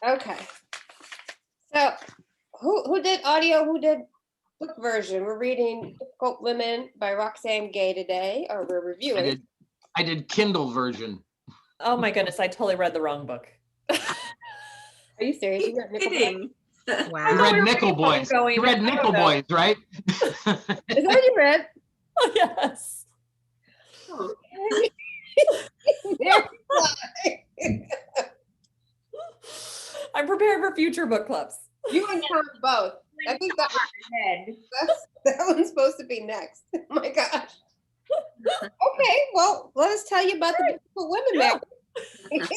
Okay. So who did audio? Who did book version? We're reading Difficult Women by Roxane Gay today, or we're reviewing. I did Kindle version. Oh my goodness, I totally read the wrong book. Are you serious? You read Nickel Boys? Wow. You read Nickel Boys. You read Nickel Boys, right? Is that what you read? Oh, yes. Oh. I'm prepared for future book clubs. You and Tom both. I think that one's supposed to be next. Oh my gosh. Okay, well, let us tell you about the Difficult Women, Mary.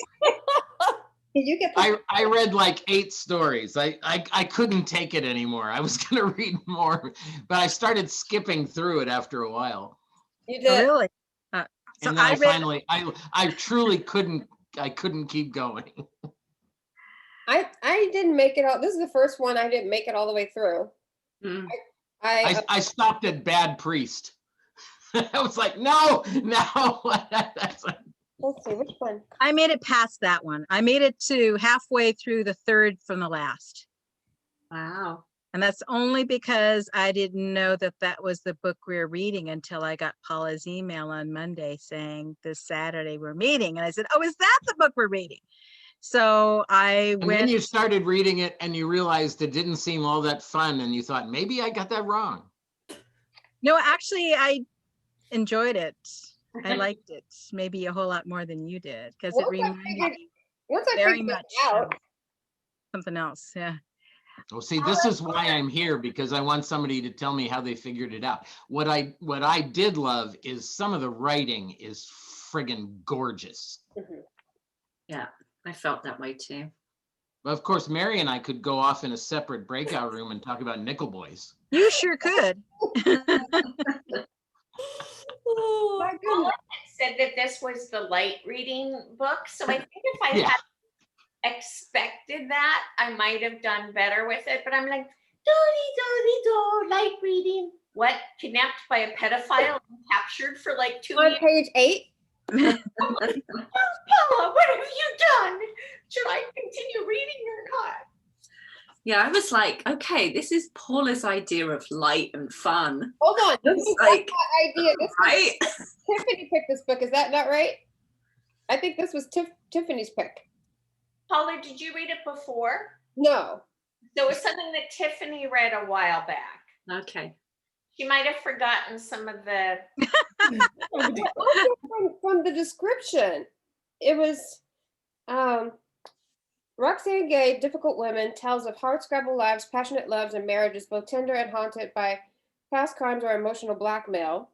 You get I read like 8 stories. I couldn't take it anymore. I was gonna read more, but I started skipping through it after a while. You did. Really? So and then I truly couldn't keep going. I didn't make it all. This is the first one I didn't make it all the way through. Mm. I stopped at Bad Priest. I was like, no. Let's see, which one? I made it past that one. I made it to halfway through the third from the last. Wow. And that's only because I didn't know that that was the book we're reading until I got Paula's email on Monday saying this Saturday we're meeting. And I said, oh, is that the book we're reading? So I went. And then you started reading it and you realized it didn't seem all that fun. And you thought, maybe I got that wrong. No, actually, I enjoyed it. I liked it maybe a whole lot more than you did because it reminded me very much of something else. Yeah. Well, see, this is why I'm here, because I want somebody to tell me how they figured it out. What I did love is some of the writing is friggin' gorgeous. Mm-hmm. Yeah, I felt that way too. But of course, Mary and I could go off in a separate breakout room and talk about Nickel Boys. You sure could. Oh, my goodness. Said that this was the light reading book, so I think if I had expected that, I might have done better with it. But I'm like, do light reading. What? Kidnapped by a pedophile and captured for like 2 On years? page 8. Paula, what have you done? Should I continue reading or not? Yeah, I was like, okay, this is Paula's idea of light and fun. Hold on. This is like, my idea. right? Tiffany picked this book. Is that not right? I think this was Tiffany's pick. Paula, did you read it before? No. So it was something that Tiffany read a while back. Okay. She might have forgotten some of the... from the description, it was Roxane Gay, Difficult Women, tells of hardscrabble lives, passionate loves, and marriages, both tender and haunted by past crimes or emotional blackmail.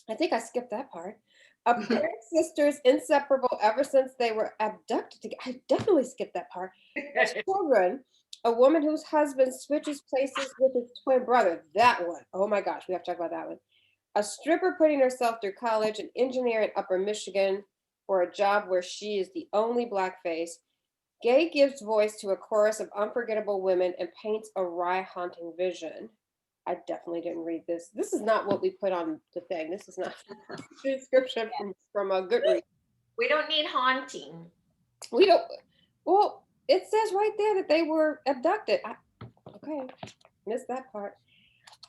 I think I skipped that part. A pair of sisters inseparable ever since they were abducted together. I definitely skipped that part. As children, a woman whose husband switches places with his twin brother. That one. Oh my gosh, we have to talk about that one. A stripper putting herself through college, an engineer in Upper Michigan for a job where she is the only Black face. Gay gives voice to a chorus of unforgettable women and paints a wry, haunting vision. I definitely didn't read this. This is not what we put on the thing. This is not the description from a Goodreads. We don't need haunting. We don't. Well, it says right there that they were abducted. Okay, missed that part.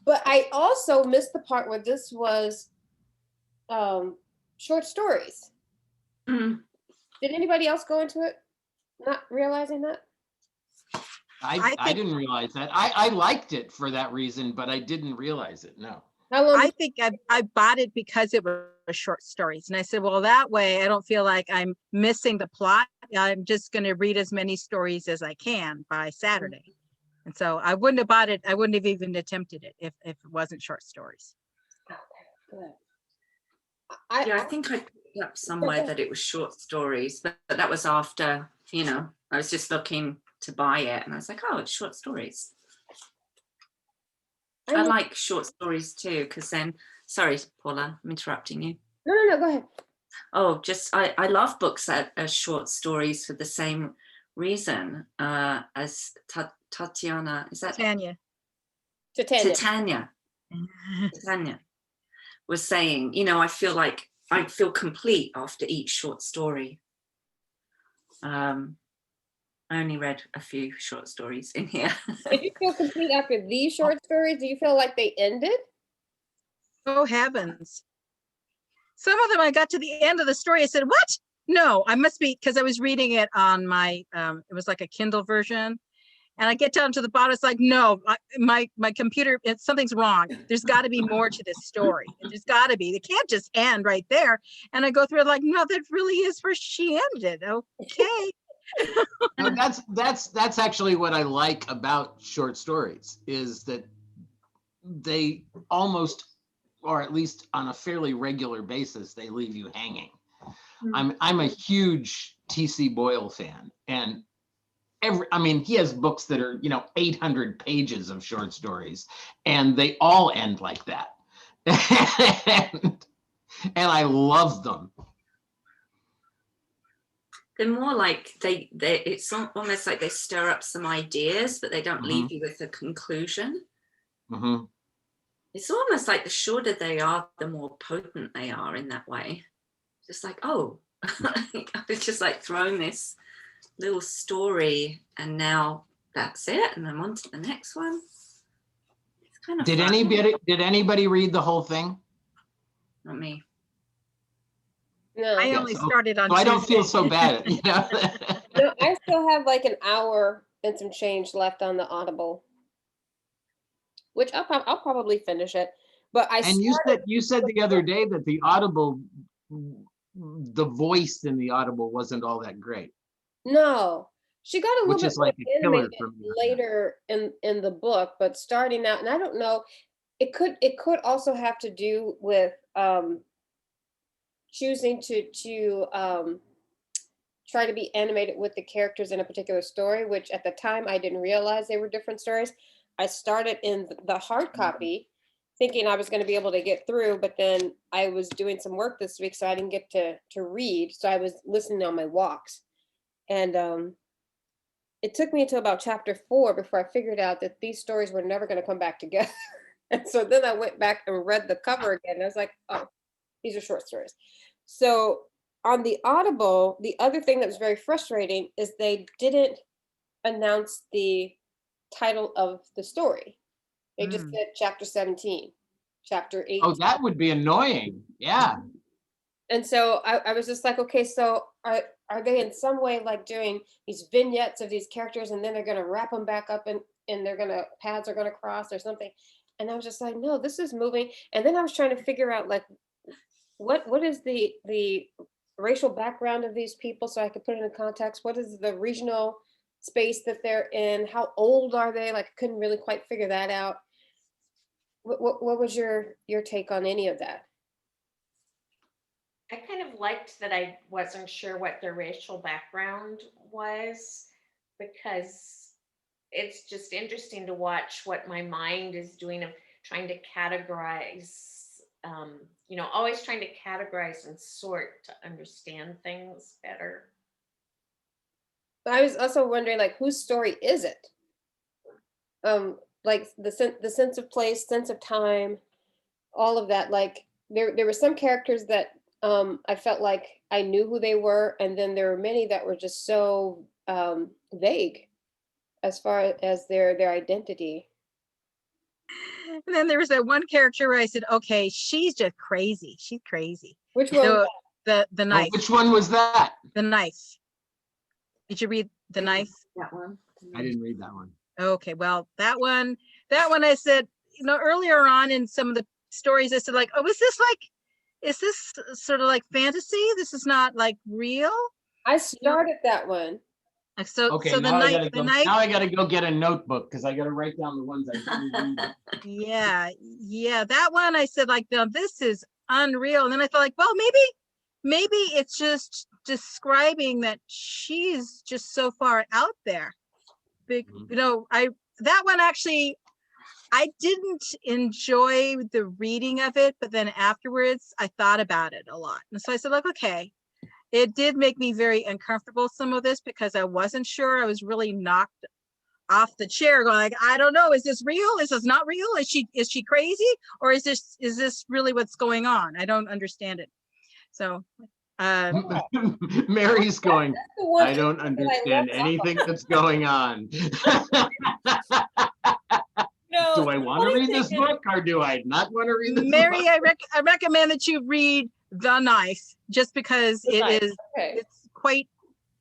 But I also missed the part where this was short stories. Mm. Did anybody else go into it not realizing that? I didn't realize that. I liked it for that reason, but I didn't realize it. No. I think I bought it because it was short stories. And I said, well, that way I don't feel like I'm missing the plot. I'm just going to read as many stories as I can by Saturday. And so I wouldn't have bought it. I wouldn't have even attempted it if it wasn't short stories. Okay, good. I think I picked up somewhere that it was short stories, but that was after, I was just looking to buy it and I was like, oh, it's short stories. I like short stories too, because then, sorry, Paula, I'm interrupting you. No, go ahead. Oh, just, I love books that are short stories for the same reason as Tatiana, is that? Tanya. Titania was saying, I feel complete after each short story. I only read a few short stories in here. Did you feel complete after these short stories? Do you feel like they ended? Oh heavens. Some of them I got to the end of the story, I said, what? No, I must be, because I was reading it on my, it was like a Kindle version. And I get down to the bottom, it's like, no, my computer, something's wrong. There's got to be more to this story. There's got to be. It can't just end right there. And I go through it like, no, that really is where she ended. Okay. No, that's actually what I like about short stories, is that they almost, or at least on a fairly regular basis, they leave you hanging. I'm a huge T.C. Boyle fan, and he has books that are 800 pages of short stories, and they all end like that. and I love them. They're more like it's almost like they stir up some ideas, but they don't leave you with a conclusion. It's almost like the shorter they are, the more potent they are in that way. Just like, oh, it's just like throwing this little story and now that's it, and I'm on to the next one. It's kind of did anybody read the whole thing? Not me. No. I only started on so I don't feel so bad. No, I still have like an hour and some change left on the Audible, which I'll probably finish it. But you said the other day that the Audible, the voice in the Audible wasn't all that great. No, she got a little Which bit is like a killer animated for me. later in the book, but starting out, and I don't know, it could also have to do with choosing to try to be animated with the characters in a particular story, which at the time I didn't realize they were different stories. I started in the hard copy thinking I was going to be able to get through, but then I was doing some work this week, so I didn't get to read. So I was listening on my walks. And it took me until about chapter 4 before I figured out that these stories were never going to come back together. And so then I went back and read the cover again. And I was like, oh, these are short stories. So on the Audible, the other thing that was very frustrating is they didn't announce the title of the story. They just said chapter 17, chapter 18. Oh, that would be annoying. Yeah. And so I was just like, okay, so are they in some way like doing these vignettes of these characters, and then they're going to wrap them back up and they're going to, paths are going to cross or something? And I was just like, no, this is moving. And then I was trying to figure out like, what is the racial background of these people, so I could put it in context. What is the regional space that they're in? How old are they? Like, I couldn't really quite figure that out. What was your take on any of that? I kind of liked that I wasn't sure what their racial background was, because it's just interesting to watch what my mind is doing of trying to categorize, always trying to categorize and sort to understand things better. But I was also wondering, like, whose story is it? Like the sense of place, sense of time, all of that. Like there were some characters that I felt like I knew who they were, and then there were many that were just so vague as far as their identity. And then there was that one character where I said, okay, she's just crazy. She's crazy. Which one? The knife. Which one was that? The knife. Did you read The Knife? That one. I didn't read that one. Okay, well, that one I said, earlier on in some of the stories, I said like, oh, is this sort of like fantasy? This is not like real? I started that one. So, Okay, so now I gotta go get a notebook because I gotta write down the ones I didn't read. Yeah, that one I said like, no, this is unreal. And then I felt like, well, maybe it's just describing that she's just so far out there. Big, that one actually, I didn't enjoy the reading of it, but then afterwards I thought about it a lot. And so I said, like, okay, it did make me very uncomfortable, some of this, because I wasn't sure. I was really knocked off the chair going like, I don't know, is this real? Is this not real? Is she crazy? Or is this really what's going on? I don't understand it. So Mary's going, That's the one I don't that I understand left off anything that's going on. No, Do I the want to funny read thing this is- book or do I not want to read this Mary, book? I recommend that you read The Knife, just because The it Knife, is, okay. it's quite,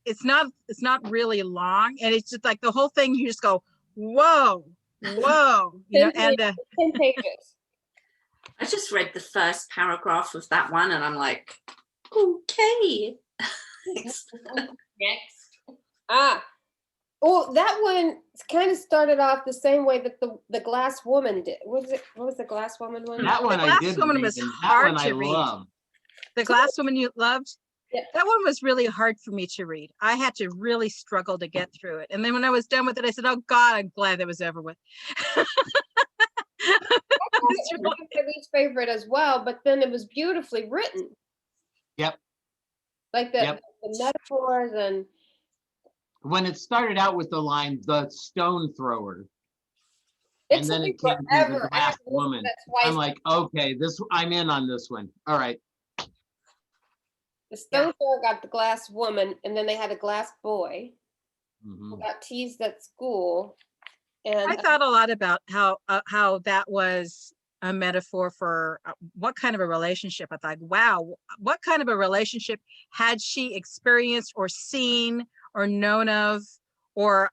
it's not really long, and it's just like the whole thing, you just go, whoa, whoa, you know, 10 and 10 pages. I just read the first paragraph of that one and I'm like, okay. Next. Ah, well, that one kind of started off the same way that the Glass Woman did. What was the Glass Woman one? That one The I Glass did Woman read, was and that hard one I to read. love. The Glass Woman you loved? Yeah. That one was really hard for me to read. I had to really struggle to get through it. And then when I was done with it, I said, oh God, I'm glad that was over with. It was my least favorite as well, but then it was beautifully written. Yep. Like Yep. the metaphors and When it started out with the line, the stone thrower, it and took then me it came to forever. the I had Glass to listen to Woman. that twice. I'm like, okay, I'm in on this one. All right. The Stone Thrower got the Glass Woman, and then they had a Glass Boy Mhm. who got teased at school. And I thought a lot about how that was a metaphor for what kind of a relationship. I thought, wow, what kind of a relationship had she experienced or seen or known of or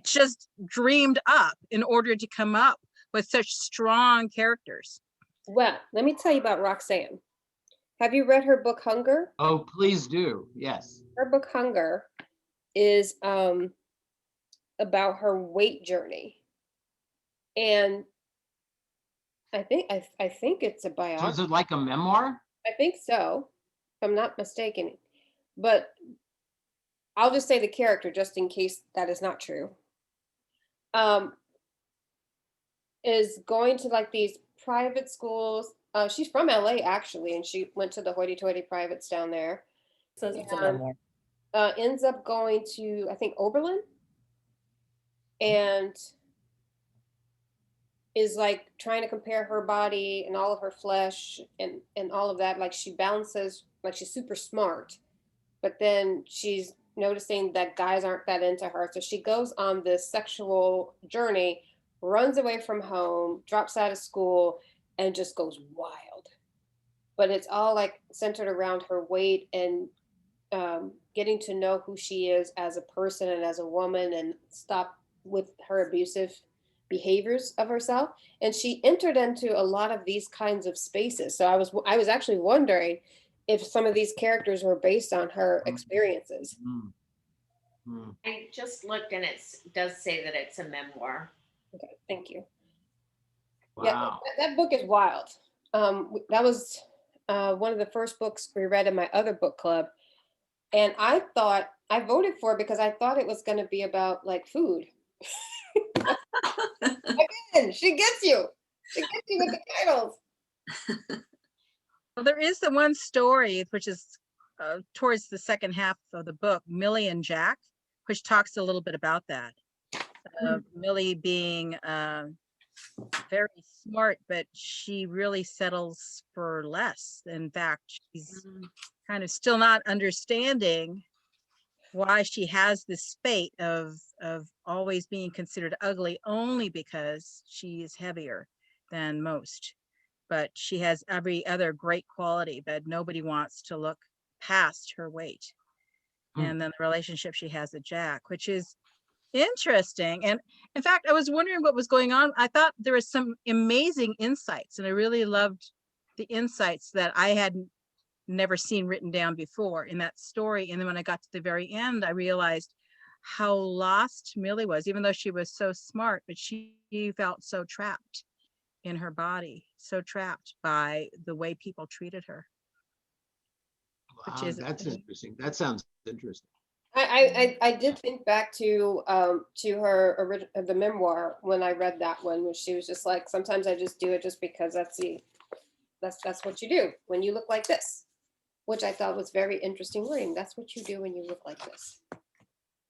just dreamed up in order to come up with such strong characters? well, let me tell you about Roxane. Have you read her book Hunger? Oh, please do. Yes. Her book Hunger is about her weight journey, and I think it's a So biography. is it like a memoir? I think so, if I'm not mistaken. But I'll just say the character just in case that is not true. Is going to like these private schools. She's from LA actually, and she went to the hoity-toity privates down there. Says it's a And memoir. ends up going to, I think, Oberlin, and is like trying to compare her body and all of her flesh and all of that. Like she balances, like she's super smart, but then she's noticing that guys aren't that into her. So she goes on this sexual journey, runs away from home, drops out of school, and just goes wild. But it's all like centered around her weight and getting to know who she is as a person and as a woman and stop with her abusive behaviors of herself. And she entered into a lot of these kinds of spaces. So I was actually wondering if some of these characters were based on her experiences. Mm. Mm. I just looked and it does say that it's a memoir. Okay, thank you. Wow. Yeah, that book is wild. That was one of the first books we read in my other book club. And I voted for it because I thought it was going to be about like food. Again, she gets you. She gets you with the titles. Well, there is the one story, which is towards the second half of the book, Millie and Jack, which talks a little bit about that. Millie being very smart, but she really settles for less. In fact, she's kind of still not understanding why she has this fate of always being considered ugly only because she is heavier than most. But she has every other great quality, but nobody wants to look past her weight. And then the relationship she has with Jack, which is interesting. And in fact, I was wondering what was going on. I thought there was some amazing insights, and I really loved the insights that I had never seen written down before in that story. And then when I got to the very end, I realized how lost Millie was, even though she was so smart, but she felt so trapped in her body, so trapped by the way people treated her. Wow, that's interesting. That sounds interesting. I did think back to her the memoir when I read that one, where she was just like, sometimes I just do it just because that's what you do when you look like this, which I thought was very interesting wording. That's what you do when you look like this.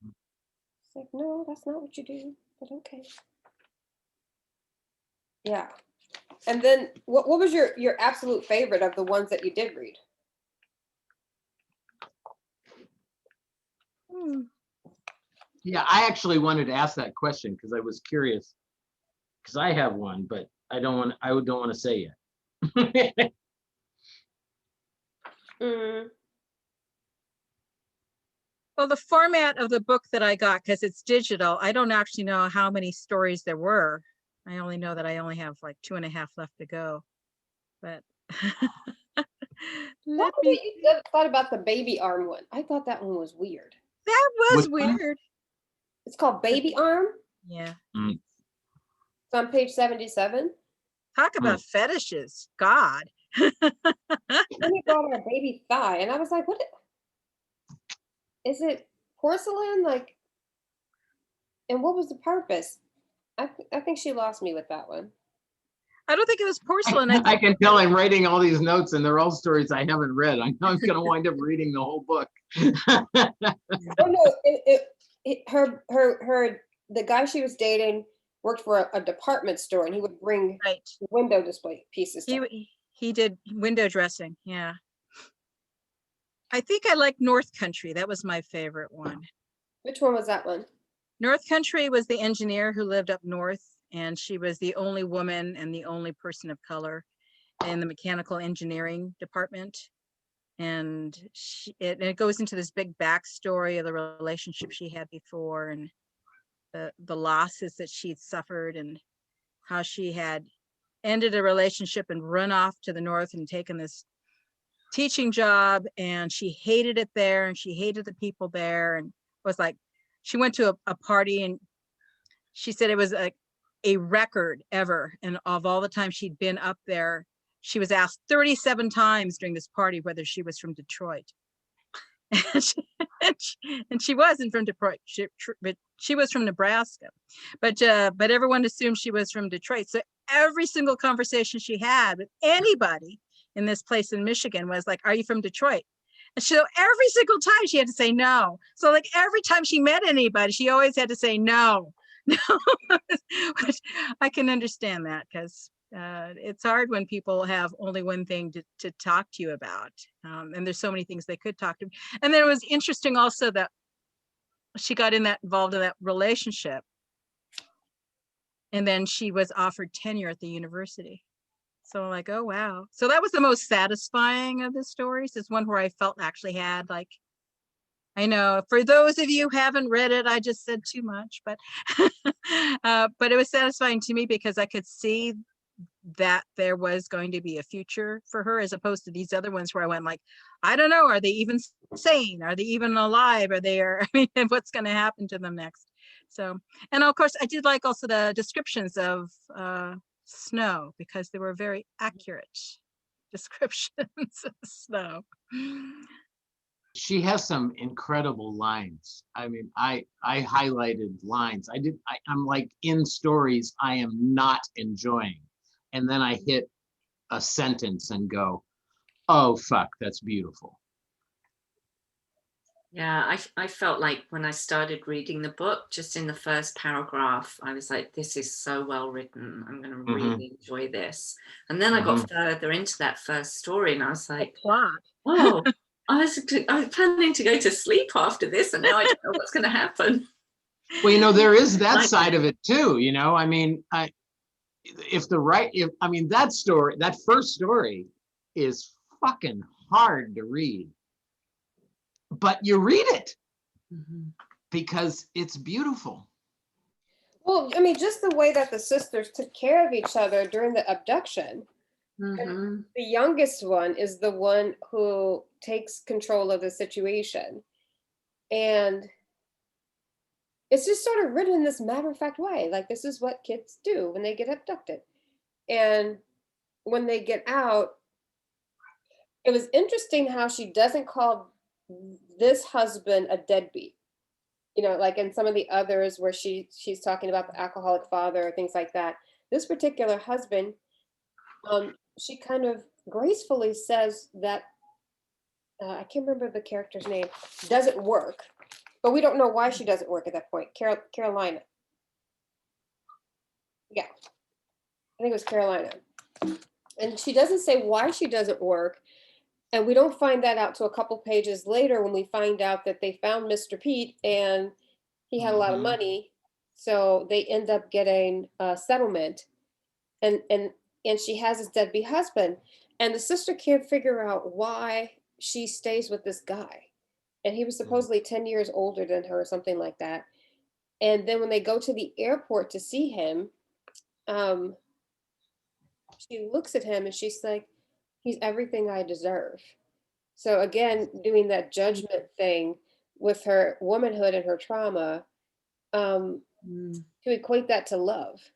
It's like, no, that's not what you do, but okay. Yeah. And then what was your absolute favorite of the ones that you did read? Yeah, I actually wanted to ask that question because I was curious. Because I have one, but I don't want to say yet. Mm. Well, the format of the book that I got, because it's digital, I don't actually know how many stories there were. I only know that I only have like 2.5 left to go. But let me. You thought about the baby arm one. I thought that one was weird. That was Which one? weird. It's called Baby Arm. Yeah. It's on page 77. Talk about fetishes. God. Then he brought her a baby thigh, and I was like, "What? Is it porcelain? Like, and what was the purpose?" I think she lost me with that one. I don't think it was porcelain. I can tell I'm writing all these notes and they're all stories I haven't read. I know I'm going to wind up reading the whole book. Oh no! The guy she was dating worked for a department store, and he would bring Right. window display pieces. He did window dressing. Yeah. I think I like North Country. That was my favorite one. Which one was that one? North Country was the engineer who lived up north, and she was the only woman and the only person of color in the mechanical engineering department. And it goes into this big backstory of the relationship she had before and the losses that she'd suffered and how she had ended a relationship and run off to the north and taken this teaching job, and she hated it there and she hated the people there, and was like, she went to a party and she said it was a record ever, and of all the time she'd been up there, she was asked 37 times during this party whether she was from Detroit. And she wasn't from Detroit, but she was from Nebraska, but everyone assumed she was from Detroit. So every single conversation she had with anybody in this place in Michigan was like, "Are you from Detroit?" And so every single time she had to say no. So like every time she met anybody, she always had to say no. No. Which I can understand that, because it's hard when people have only one thing to talk to you about. And there's so many things they could talk to. And then it was interesting also that she got involved in that relationship. And then she was offered tenure at the university. So I'm like, oh, wow. So that was the most satisfying of the stories. Is one where I felt actually had, like, I know for those of you who haven't read it, I just said too much, but it was satisfying to me because I could see that there was going to be a future for her, as opposed to these other ones where I went like, I don't know, are they even sane? Are they even alive? I mean, what's going to happen to them next? So, and of course, I did like also the descriptions of snow, because they were very accurate descriptions of snow. She has some incredible lines. I mean, I highlighted lines. I'm like, in stories I am not enjoying. And then I hit a sentence and go, oh, fuck, that's beautiful. Yeah, I felt like when I started reading the book, just in the first paragraph, I was like, this is so well written. I'm going to really enjoy this. And then I got further into that first story and I was like, oh, I was planning to go to sleep after this, and now I don't know what's going to happen. Well, you know, there is that side of it too. You know, I mean, that story, that first story is fucking hard to read, but you read it because it's beautiful. Well, I mean, just the way that the sisters took care of each other during the abduction. And the youngest one is the one who takes control of the situation. And it's just sort of written in this matter-of-fact way. Like, this is what kids do when they get abducted. And when they get out, it was interesting how she doesn't call this husband a deadbeat. You know, like in some of the others where she's talking about the alcoholic father or things like that. This particular husband, she kind of gracefully says that, I can't remember the character's name, doesn't work, but we don't know why she doesn't work at that point. Carolina. Yeah, I think it was Carolina. And she doesn't say why she doesn't work. And we don't find that out till a couple pages later when we find out that they found Mr. Pete and he had a lot of Mhm. money. So they end up getting a settlement, and she has this deadbeat husband, and the sister can't figure out why she stays with this guy. And he was supposedly 10 years older than her or something like that. And then when they go to the airport to see him, she looks at him and she's like, he's everything I deserve. So again, doing that judgment thing with her womanhood and her trauma, Mm. to equate that to love.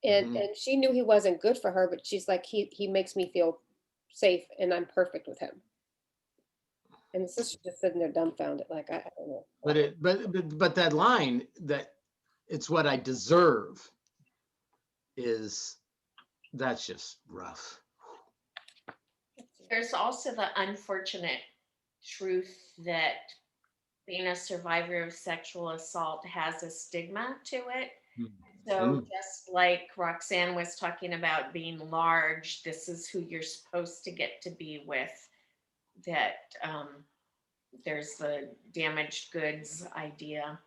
And Mhm. she knew he wasn't good for her, but she's like, he makes me feel safe and I'm perfect with him. And the sister just sitting there dumbfounded, like, I don't know. But that line that it's what I deserve that's just rough. There's also the unfortunate truth that being a survivor of sexual assault has a stigma to it. So just like Roxane was talking about being large, this is who you're supposed to get to be with, that there's the damaged goods idea.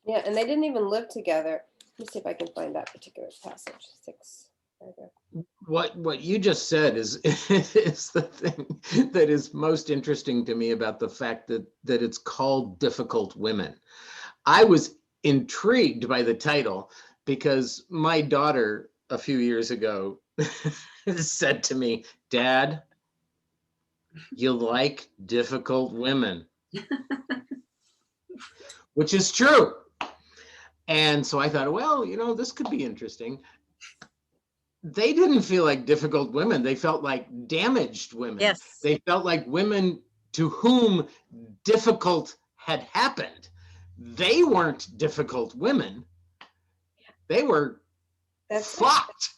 Yeah, and they didn't even live together. Let me see if I can find that particular passage. 6 paragraph. What you just said is is the thing that is most interesting to me about the fact that it's called Difficult Women. I was intrigued by the title because my daughter a few years ago said to me, "Dad, you like difficult women," which is true. And so I thought, well, this could be interesting. They didn't feel like difficult women. They felt like damaged women. Yes. They felt like women to whom difficult had happened. They weren't difficult women. They were fucked.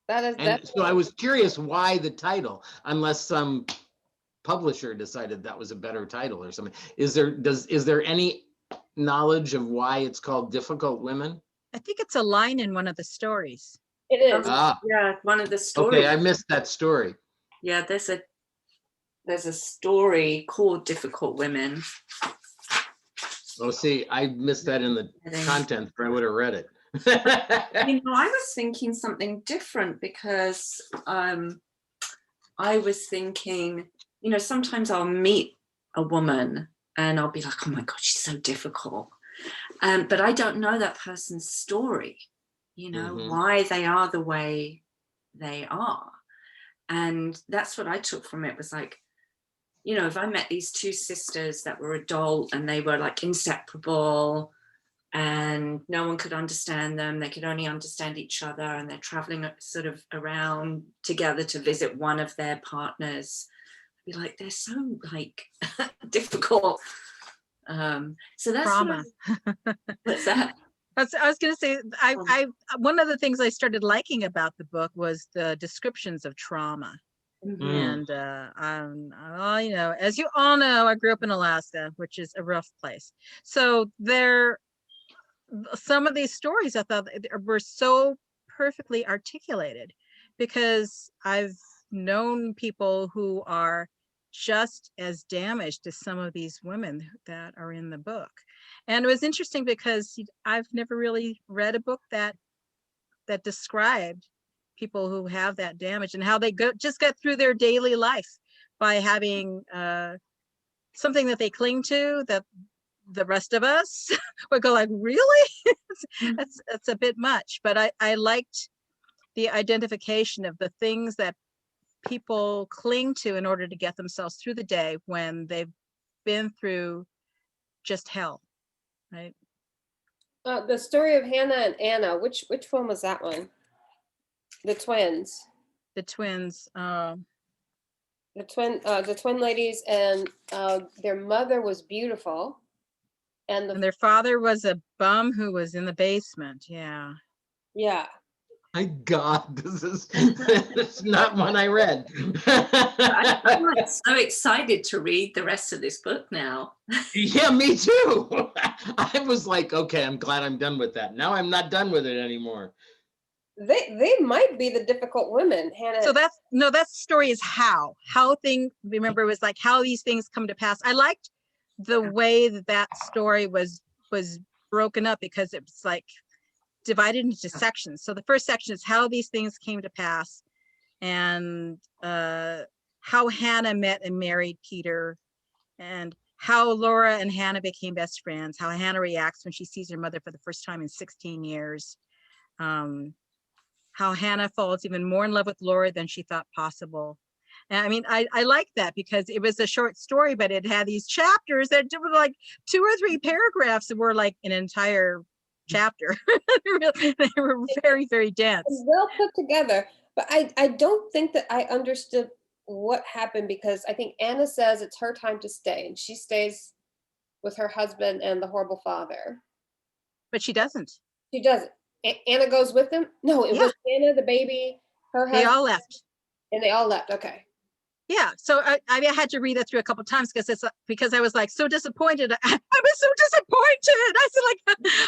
And so I was curious why the title, unless some publisher decided that was a better title or something. Is there any knowledge of why it's called Difficult Women? I think it's a line in one of the stories. It is. Yeah, one of the stories. Okay, I missed that story. Yeah, there's a story called Difficult Women. Oh, see, I missed that in the content, or I would have read it. I was thinking something different because I was thinking, sometimes I'll meet a woman and I'll be like, oh my God, she's so difficult. But I don't know that person's story, why they are the way they are. And that's what I took from it, was like, if I met these two sisters that were adult and they were like inseparable and no one could understand them, they could only understand each other, and they're traveling sort of around together to visit one of their partners, I'd be like, they're so like difficult. So that's Trauma. What's that? I was going to say, I one of the things I started liking about the book was the descriptions of trauma. Mm-hmm. And as you all know, I grew up in Alaska, which is a rough place. So some of these stories I thought were so perfectly articulated, because I've known people who are just as damaged as some of these women that are in the book. And it was interesting because I've never really read a book that described people who have that damage and how they just get through their daily life by having something that they cling to that the rest of us would go like, really? That's a bit much. But I liked the identification of the things that people cling to in order to get themselves through the day when they've been through just hell, right? The story of Hannah and Anna, which one was that one? The twins. The twins. The twin ladies, and their mother was beautiful, and their father was a bum who was in the basement. Yeah. My God, this is not one I read. I'm like so excited to read the rest of this book now. Yeah, me too. I was like, okay, I'm glad I'm done with that. Now I'm not done with it anymore. They might be the difficult women, Hannah. So that story is how remember, it was like how these things come to pass. I liked the way that story was broken up, because it's like divided into sections. So the first section is how these things came to pass, and how Hannah met and married Peter, and how Laura and Hannah became best friends, how Hannah reacts when she sees her mother for the first time in 16 years. How Hannah falls even more in love with Laura than she thought possible. And I mean, I like that because it was a short story, but it had these chapters that were like 2 or 3 paragraphs that were like an entire chapter. They were very, very dense. Well put together, but I don't think that I understood what happened, because I think Anna says it's her time to stay, and she stays with her husband and the horrible father. But she doesn't. She doesn't. Anna goes with them? No, it was Anna, the baby, her husband. They all left. And they all left. Okay. Yeah. So I had to read that through a couple of times because I was like so disappointed. I was so disappointed. I said,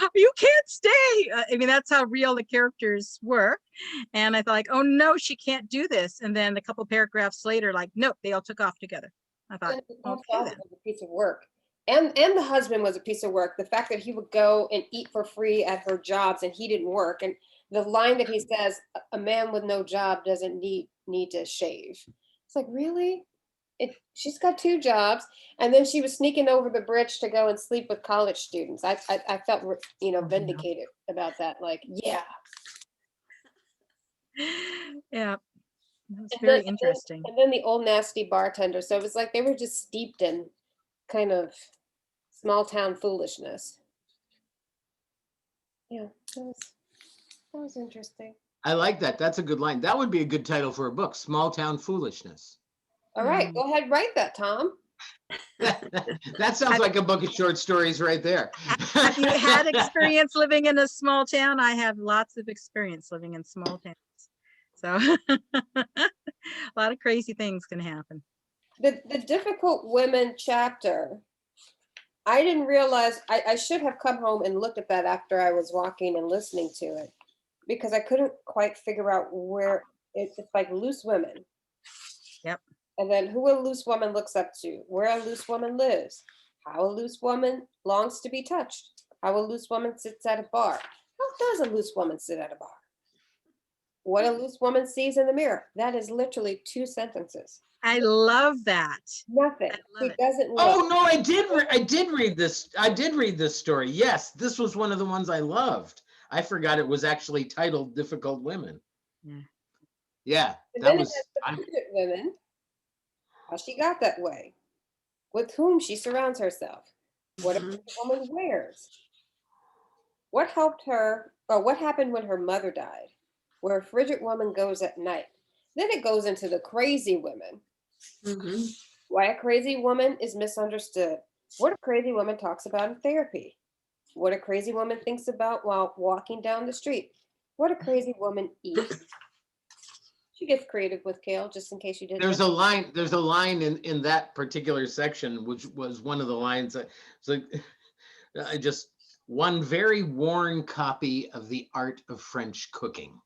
like, you can't stay. I mean, that's how real the characters were. And I thought, like, oh no, she can't do this. And then a couple of paragraphs later, like, nope, they all took off together. I thought, her father was a piece of work. And the husband was a piece of work. The fact that he would go and eat for free at her jobs and he didn't work. And the line that he says, a man with no job doesn't need to shave. It's like, really? She's got 2 jobs. And then she was sneaking over the bridge to go and sleep with college students. I felt, vindicated about that. Like, yeah. Yeah. It's very interesting. And then the old nasty bartender. So it was like they were just steeped in kind of small town foolishness. Yeah, that was interesting. I like that. That's a good line. That would be a good title for a book, Small Town Foolishness. All right, go ahead, write that, Tom. That sounds like a book of short stories right there. Have you had experience living in a small town? I have lots of experience living in small towns. So a lot of crazy things can happen. The difficult women chapter, I didn't realize, I should have come home and looked at that after I was walking and listening to it, because I couldn't quite figure out where it's like loose women. Yep. And then who a loose woman looks up to, where a loose woman lives, how a loose woman longs to be touched, how a loose woman sits at a bar. How does a loose woman sit at a bar? What a loose woman sees in the mirror. That is literally 2 sentences. I love that. Nothing. He doesn't look. Oh no, I did read this. I did read this story. Yes, this was one of the ones I loved. I forgot it was actually titled Difficult Women. Yeah, And that then was. it has the prudent women. How she got that way. With whom she surrounds herself. What a prudent woman wears. What helped her, or what happened when her mother died? Where a frigid woman goes at night. Then it goes into the crazy women. Why a crazy woman is misunderstood. What a crazy woman talks about in therapy. What a crazy woman thinks about while walking down the street. What a crazy woman eats. She gets creative with Kale, just in case you didn't. There's a line in that particular section, which was one of the lines. So I just, one very worn copy of The Art of French Cooking.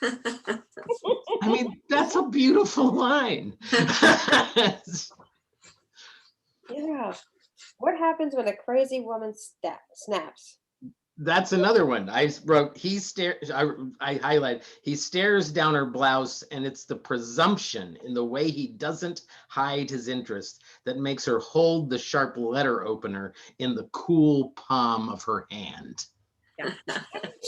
I mean, that's a beautiful line. Yeah. What happens when a crazy woman snaps? That's another one. I wrote, I highlight, he stares down her blouse, and it's the presumption in the way he doesn't hide his interest that makes her hold the sharp letter opener in the cool palm of her hand.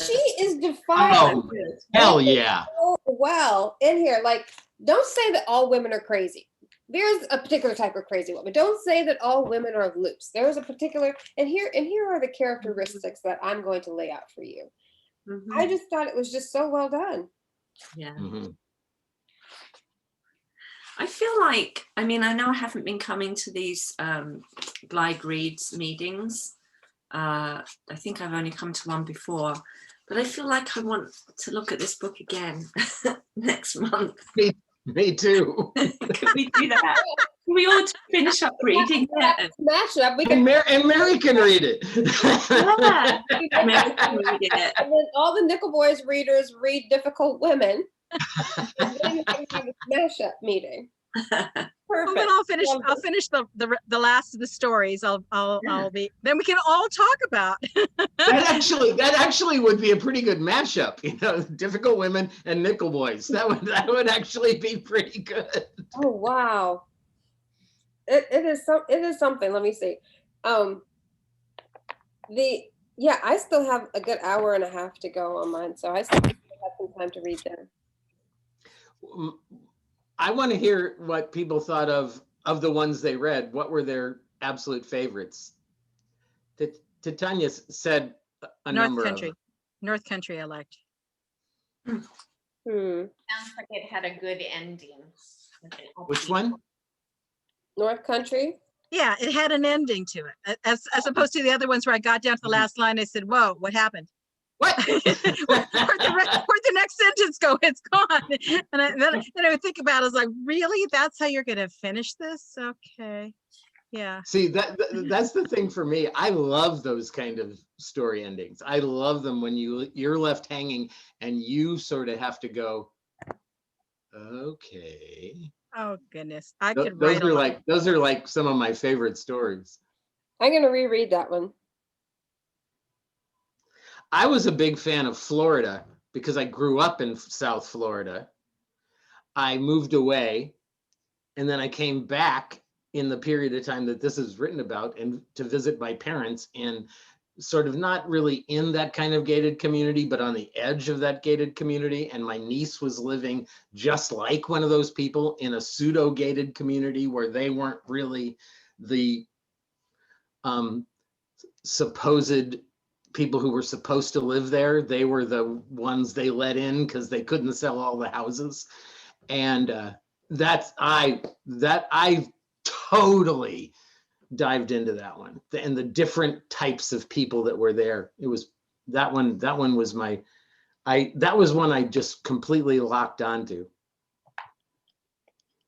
She is defiant. Oh, hell yeah. So well in here. Like, don't say that all women are crazy. There's a particular type of crazy woman. Don't say that all women are loose. There's a particular, and here are the characteristics that I'm going to lay out for you. I just thought it was just so well done. Yeah. I feel like, I mean, I know I haven't been coming to these Glide Reads meetings. I think I've only come to one before, but I feel like I want to look at this book again next month. Me too. Can we do that? We ought to finish up reading that. Smash up. We And, can and Mary can read it. Yeah. Mary can read it. and then all the Nickel Boys readers read Difficult Women. And then we can have a smash up meeting. Well, Perfect. then I'll finish the last of the stories. I'll be, then we can all talk about. That actually would be a pretty good mashup, you know, Difficult Women and Nickel Boys. That would actually be pretty good. Oh wow. It is something. Let me see. I still have a good hour and a half to go on mine, so I still have some time to read them. I want to hear what people thought of the ones they read. What were their absolute favorites? Titania said a number of them. North Country I liked. Sounds like it had a good ending. Which one? North Country? Yeah, it had an ending to it. As opposed to the other ones where I got down to the last line, I said, whoa, what happened? What? Where'd the next sentence go? It's gone. And then I would think about it, I was like, really? That's how you're going to finish this? Okay. Yeah. See, that's the thing for me. I love those kind of story endings. I love them when you're left hanging and you sort of have to go, okay. Oh goodness. I Those could write those are like some of my favorite stories. I'm going to reread that one. I was a big fan of Florida because I grew up in South Florida. I moved away and then I came back in the period of time that this is written about and to visit my parents, and sort of not really in that kind of gated community, but on the edge of that gated community. And my niece was living just like one of those people in a pseudo gated community where they weren't really the supposed people who were supposed to live there. They were the ones they let in because they couldn't sell all the houses. And I totally dived into that one, and the different types of people that were there. It was that one was that was one I just completely locked onto.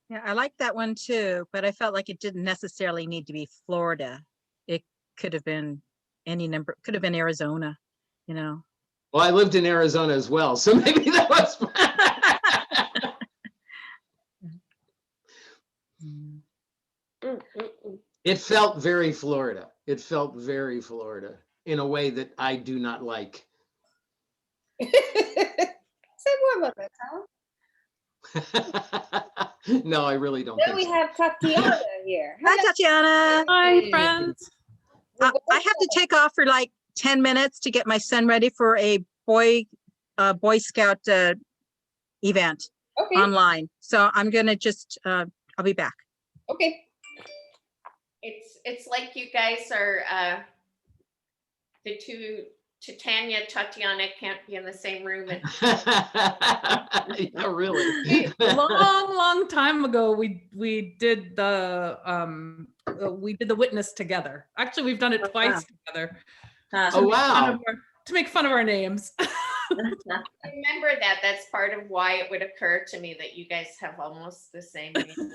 Yeah, I like that one too, but I felt like it didn't necessarily need to be Florida. It could have been any number, could have been Arizona, you know. Well, I lived in Arizona as well, so maybe that was It felt very Florida. It felt very Florida in a way that I do not like. Say more about that, Tom. No, I really don't Then think we so. have Tatiana here. Hi, Tatiana. Hi, friends. I have to take off for like 10 minutes to get my son ready for a Boy Scout event Okay. online. So I'm gonna just, I'll be back. Okay. It's like you guys are the two, Tatiana can't be in the same room. Yeah, really. Long time ago, we did the witness together. Actually, we've done it twice together. Oh, wow. To make fun of our names. Remember that. That's part of why it would occur to me that you guys have almost the same name.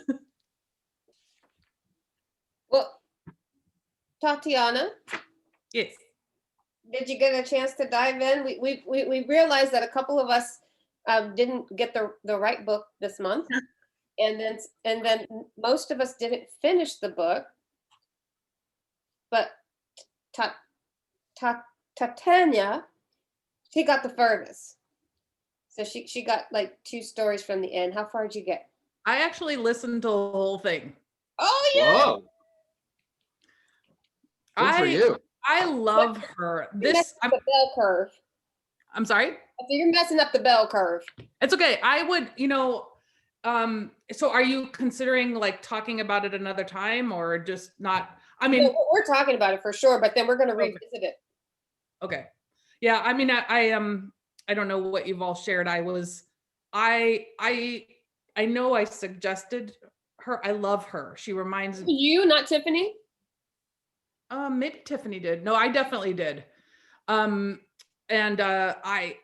Well, Tatiana, Yes. did you get a chance to dive in? We realized that a couple of us didn't get the right book this month, and then most of us didn't finish the book. But Tatiana, she got the furthest. So she got like 2 stories from the end. How far did you get? I actually listened to the whole thing. Oh yeah. Whoa. Good for you. I love her. You're messing up the bell curve. I'm sorry? So you're messing up the bell curve. It's okay. I would, so are you considering like talking about it another time or just not? I mean, No, we're talking about it for sure, but then we're going to revisit it. Okay. Yeah. I mean, I don't know what you've all shared. I know I suggested her. I love her. She reminds me. You, not Tiffany? Maybe Tiffany did. No, I definitely did. And I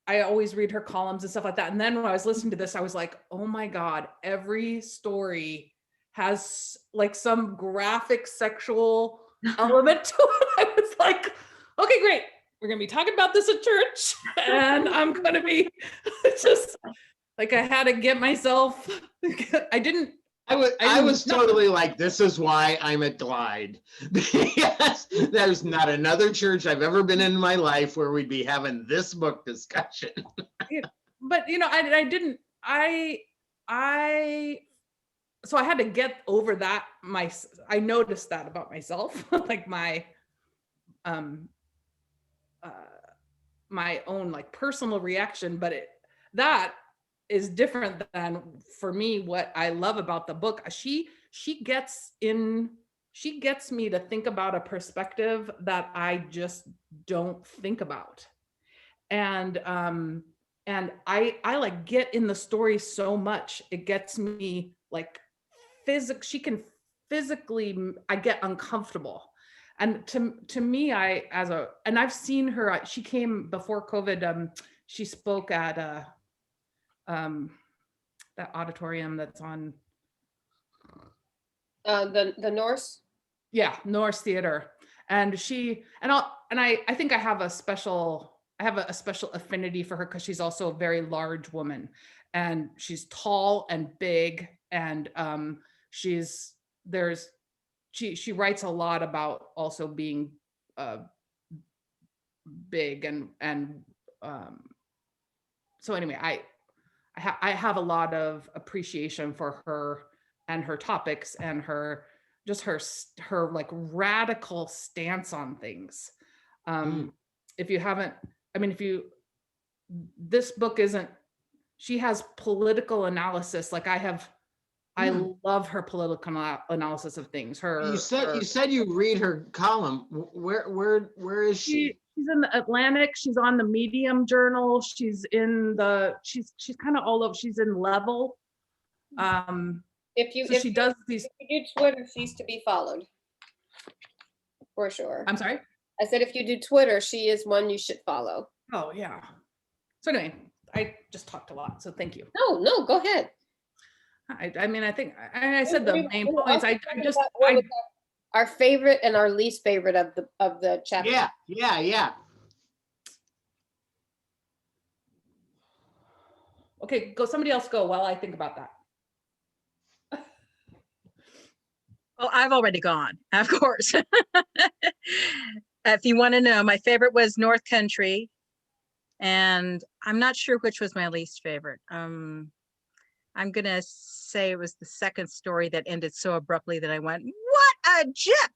always read her columns and stuff like that. And then when I was listening to this, I was like, oh my God, every story has like some graphic sexual element to it. I was like, okay, great. We're gonna be talking about this at church, and I'm gonna be just like, I had to get myself. I was totally like, this is why I'm at Glide. Because there's not another church I've ever been in my life where we'd be having this book discussion. But so I had to get over that. I noticed that about myself, like my own like personal reaction, but that is different than, for me, what I love about the book. She gets me to think about a perspective that I just don't think about. And I like get in the story so much. It gets me like I get uncomfortable. And to me, and I've seen her, she came before COVID, she spoke at that auditorium that's on the Norse. Yeah, Norse Theater. And I think I have a special affinity for her because she's also a very large woman, and she's tall and big, and she writes a lot about also being big, and so anyway, I have a lot of appreciation for her and her topics and her like radical stance on things. This book isn't, she has political analysis. Like I love her political analysis of things. You said you read her column. Where is she? She's in the Atlantic. She's on the Medium Journal. She's kind of all over. She's in Level. If you do Twitter, she's to be followed for sure. I'm sorry? I said if you do Twitter, she is one you should follow. Oh yeah. So anyway, I just talked a lot, so thank you. No, go ahead. I think I said the main points. Our favorite and our least favorite of the chapter. Yeah. Okay, somebody else go while I think about that. Well, I've already gone, of course. If you want to know, my favorite was North Country, and I'm not sure which was my least favorite. I'm gonna say it was the second story that ended so abruptly that I went, "What a jip!"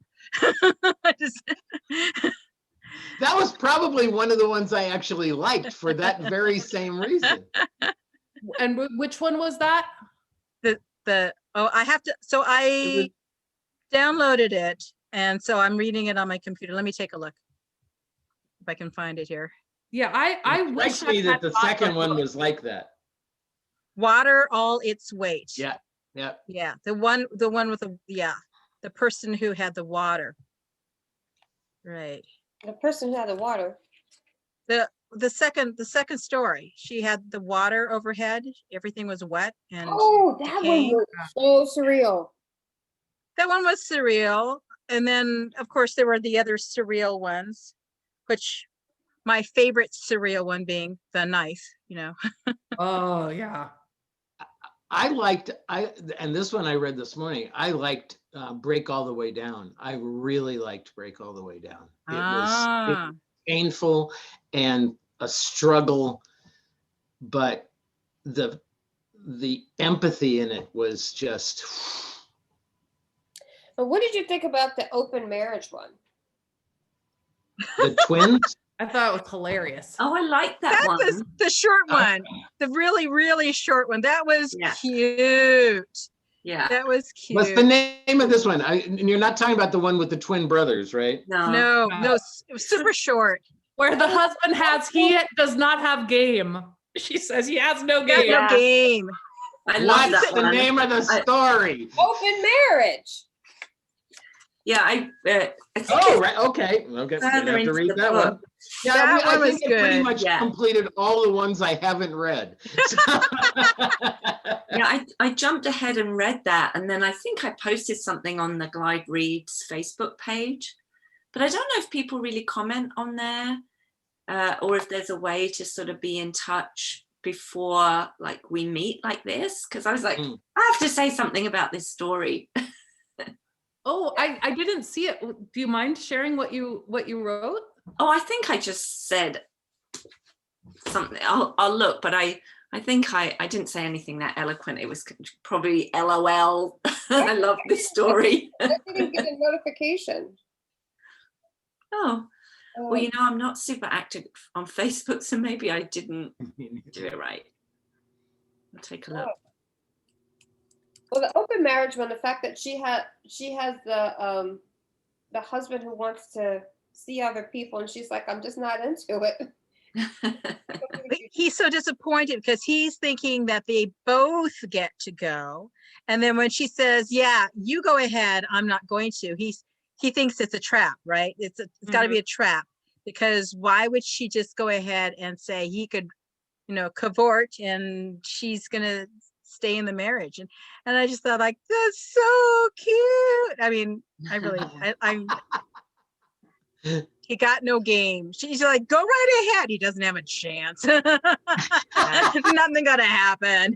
That was probably one of the ones I actually liked for that very same reason. And which one was that? I downloaded it, and so I'm reading it on my computer. Let me take a look if I can find it here. Yeah, I wish me that the second one was like that. Water all its weight. Yeah. The one with the person who had the water. Right. The person who had the water. The second story, she had the water overhead. Everything was wet and that one was so surreal. That one was surreal. And then of course there were the other surreal ones, which my favorite surreal one being the knife, Oh yeah. And this one I read this morning, I liked Break All the Way Down. I really liked Break All the Way Down. It was painful and a struggle, but the empathy in it was just. But what did you think about the open marriage one? The twins? I thought it was hilarious. Oh, I like that one. That was the short one, the really, really short one. That was cute. Yeah, that was cute. What's the name of this one? And you're not talking about the one with the twin brothers, right? No, it was super short. Where the husband he does not have game. She says he has no game. No game. I love What's that the one. name of the story? Open marriage. Yeah, I think Oh, right. Okay. Okay. further Gonna have to into read the that book. one. Yeah, That I one was think it pretty good. much Yeah. completed all the ones I haven't read. Yeah, I jumped ahead and read that, and then I think I posted something on the Glide Reads Facebook page, but I don't know if people really comment on there, or if there's a way to sort of be in touch before like we meet like this, because I was like, I have to say something about this story. Oh, I didn't see it. Do you mind sharing what you wrote? Oh, I think I just said something. I'll look, but I think I didn't say anything that eloquent. It was probably LOL. I love this story. I didn't get a notification. Oh, well, you know, I'm not super active on Facebook, so maybe I didn't do it right. I'll take a look. Well, the open marriage one, the fact that she has the husband who wants to see other people, and she's like, I'm just not into it. He's so disappointed because he's thinking that they both get to go. And then when she says, yeah, you go ahead, I'm not going to, he thinks it's a trap, right? It's got to be a trap, because why would she just go ahead and say he could, you know, cavort and she's going to stay in the marriage? And I just thought, like, that's so cute. I mean, I really, I'm he got no game. She's like, go right ahead. He doesn't have a chance. Nothing gonna happen.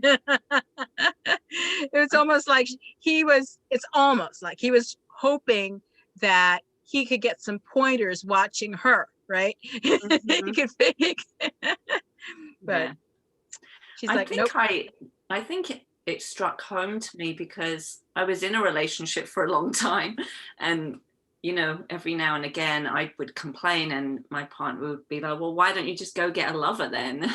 It's almost like it's almost like he was hoping that he could get some pointers watching her, right? He could fake. But Yeah. she's like, nope. I think it struck home to me because I was in a relationship for a long time, and you know, every now and again I would complain and my partner would be like, well, why don't you just go get a lover then?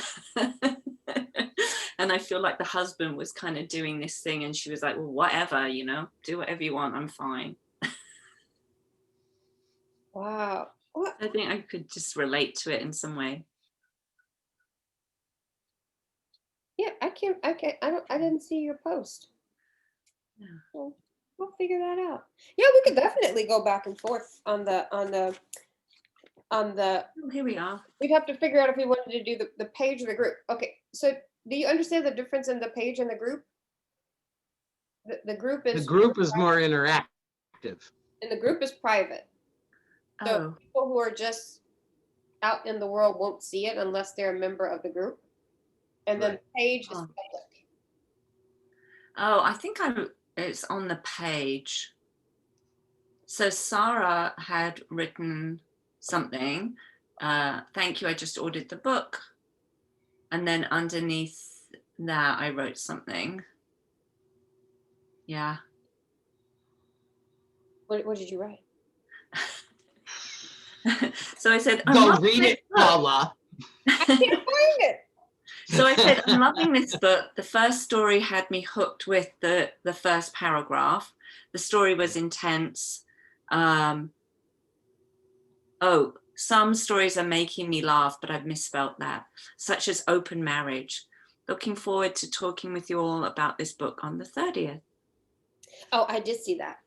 And I feel like the husband was kind of doing this thing, and she was like, well, whatever, you know, do whatever you want, I'm fine. Wow. What? I think I could just relate to it in some way. Yeah, I didn't see your post. Yeah. So we'll figure that out. Yeah, we could definitely go back and forth on the Oh, here we are. we'd have to figure out if we wanted to do the page or the group. Okay, so do you understand the difference in the page and the group? The group is more interactive. and the group is private. So people who are just out in the world won't see it unless they're a member of the group. And then the page is public. Oh, I think it's on the page. So Sarah had written something. Thank you, I just ordered the book. And then underneath that, I wrote something. Yeah. What did you write? So I said, Go read it, Paula. I can't find it. So I said, I'm loving this book. The first story had me hooked with the first paragraph. The story was intense. Some stories are making me laugh, but I've misspelled that, such as open marriage. Looking forward to talking with you all about this book on the 30th. Oh, I did see that.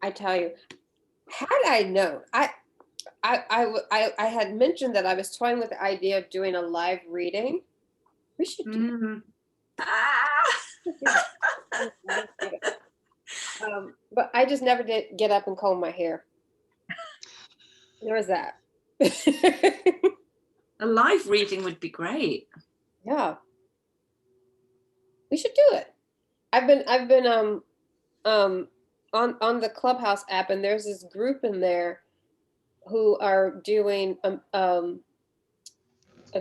I tell you, had I known, I had mentioned that I was toying with the idea of doing a live reading. We should do but I just never did get up and comb my hair. There was that. A live reading would be great. Yeah. We should do it. I've been on the Clubhouse app, and there's this group in there who are doing a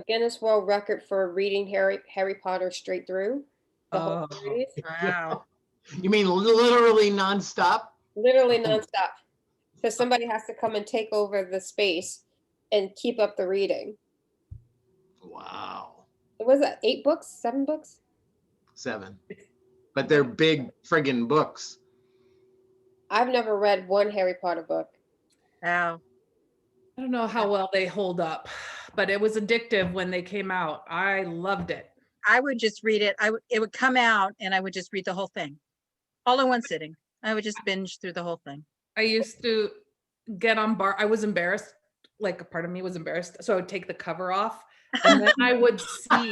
Guinness World Record for reading Harry Potter straight through the whole series. Wow. You mean literally nonstop? Literally nonstop. So somebody has to come and take over the space and keep up the reading. Wow. Was that 8 books, 7 books? 7. But they're big friggin' books. I've never read one Harry Potter book. Wow. I don't know how well they hold up, but it was addictive when they came out. I loved it. I would just read it. It would come out and I would just read the whole thing all in one sitting. I would just binge through the whole thing. I used to get on bar. I was embarrassed. Like a part of me was embarrassed. So I would take the cover off and then I would see,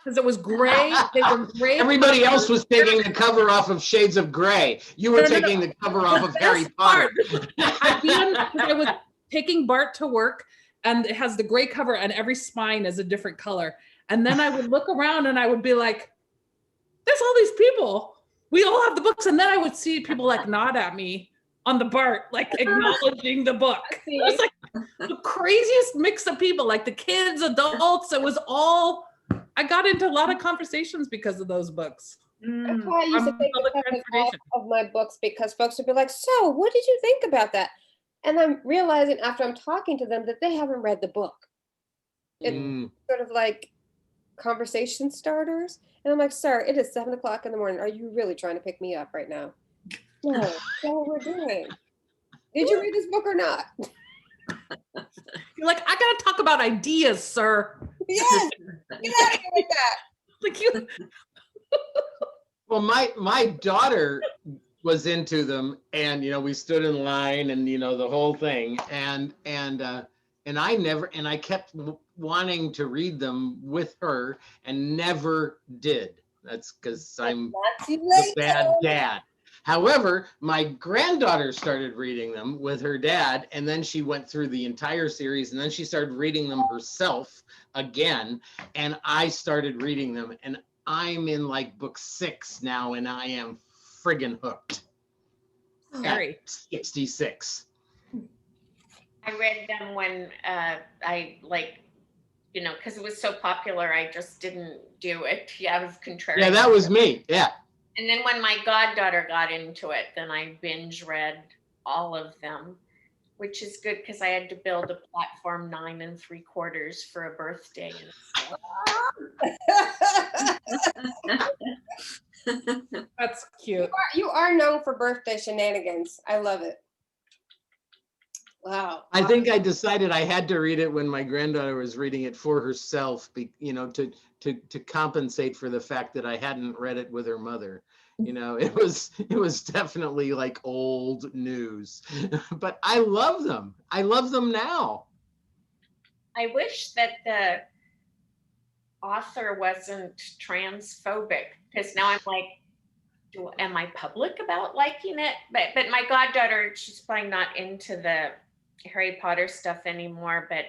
because it was gray. They were gray. Everybody else covers. was taking the cover off of Shades of Grey. You were No, no, no. taking the cover off of Harry Best Potter. part, I was taking Bart to work and it has the gray cover and every spine is a different color. And then I would look around and I would be like, there's all these people. We all have the books. And then I would see people like nod at me on the Bart, like acknowledging the book. It was like the craziest mix of people, like the kids, adults. It was all, I got into a lot of conversations because of those books. That's why I used to From take the public covers off transportation. of my books, because folks would be like, so what did you think about that? And I'm realizing after I'm talking to them that they haven't read the book. It's Mm. sort of like conversation starters. And I'm like, sir, it is 7 o'clock in the morning. Are you really trying to pick me up right now? No, that's not what we're doing. Did you read this book or not? You're like, I gotta talk about ideas, sir. Yes, get out of here with that. Like you, Well, my daughter was into them, and we stood in line, and the whole thing, and I kept wanting to read them with her, and never did. That's because I'm Not too the late. bad dad. However, my granddaughter started reading them with her dad, and then she went through the entire series, and then she started reading them herself again, and I started reading them, and I'm in like book 6 now, and I am friggin' hooked. Harry. 66. I read them when I because it was so popular, I just didn't do it. Yeah, I was contrary. Yeah, that was me. Yeah. And then when my goddaughter got into it, then I binge read all of them, which is good because I had to build a platform 9 3/4 for a birthday and stuff. That's cute. You are known for birthday shenanigans. I love it. Wow. I think I decided I had to read it when my granddaughter was reading it for herself, to compensate for the fact that I hadn't read it with her mother. It was definitely like old news, but I love them. I love them now. I wish that the author wasn't transphobic, because now I'm like, am I public about liking it? But my goddaughter, she's probably not into the Harry Potter stuff anymore, but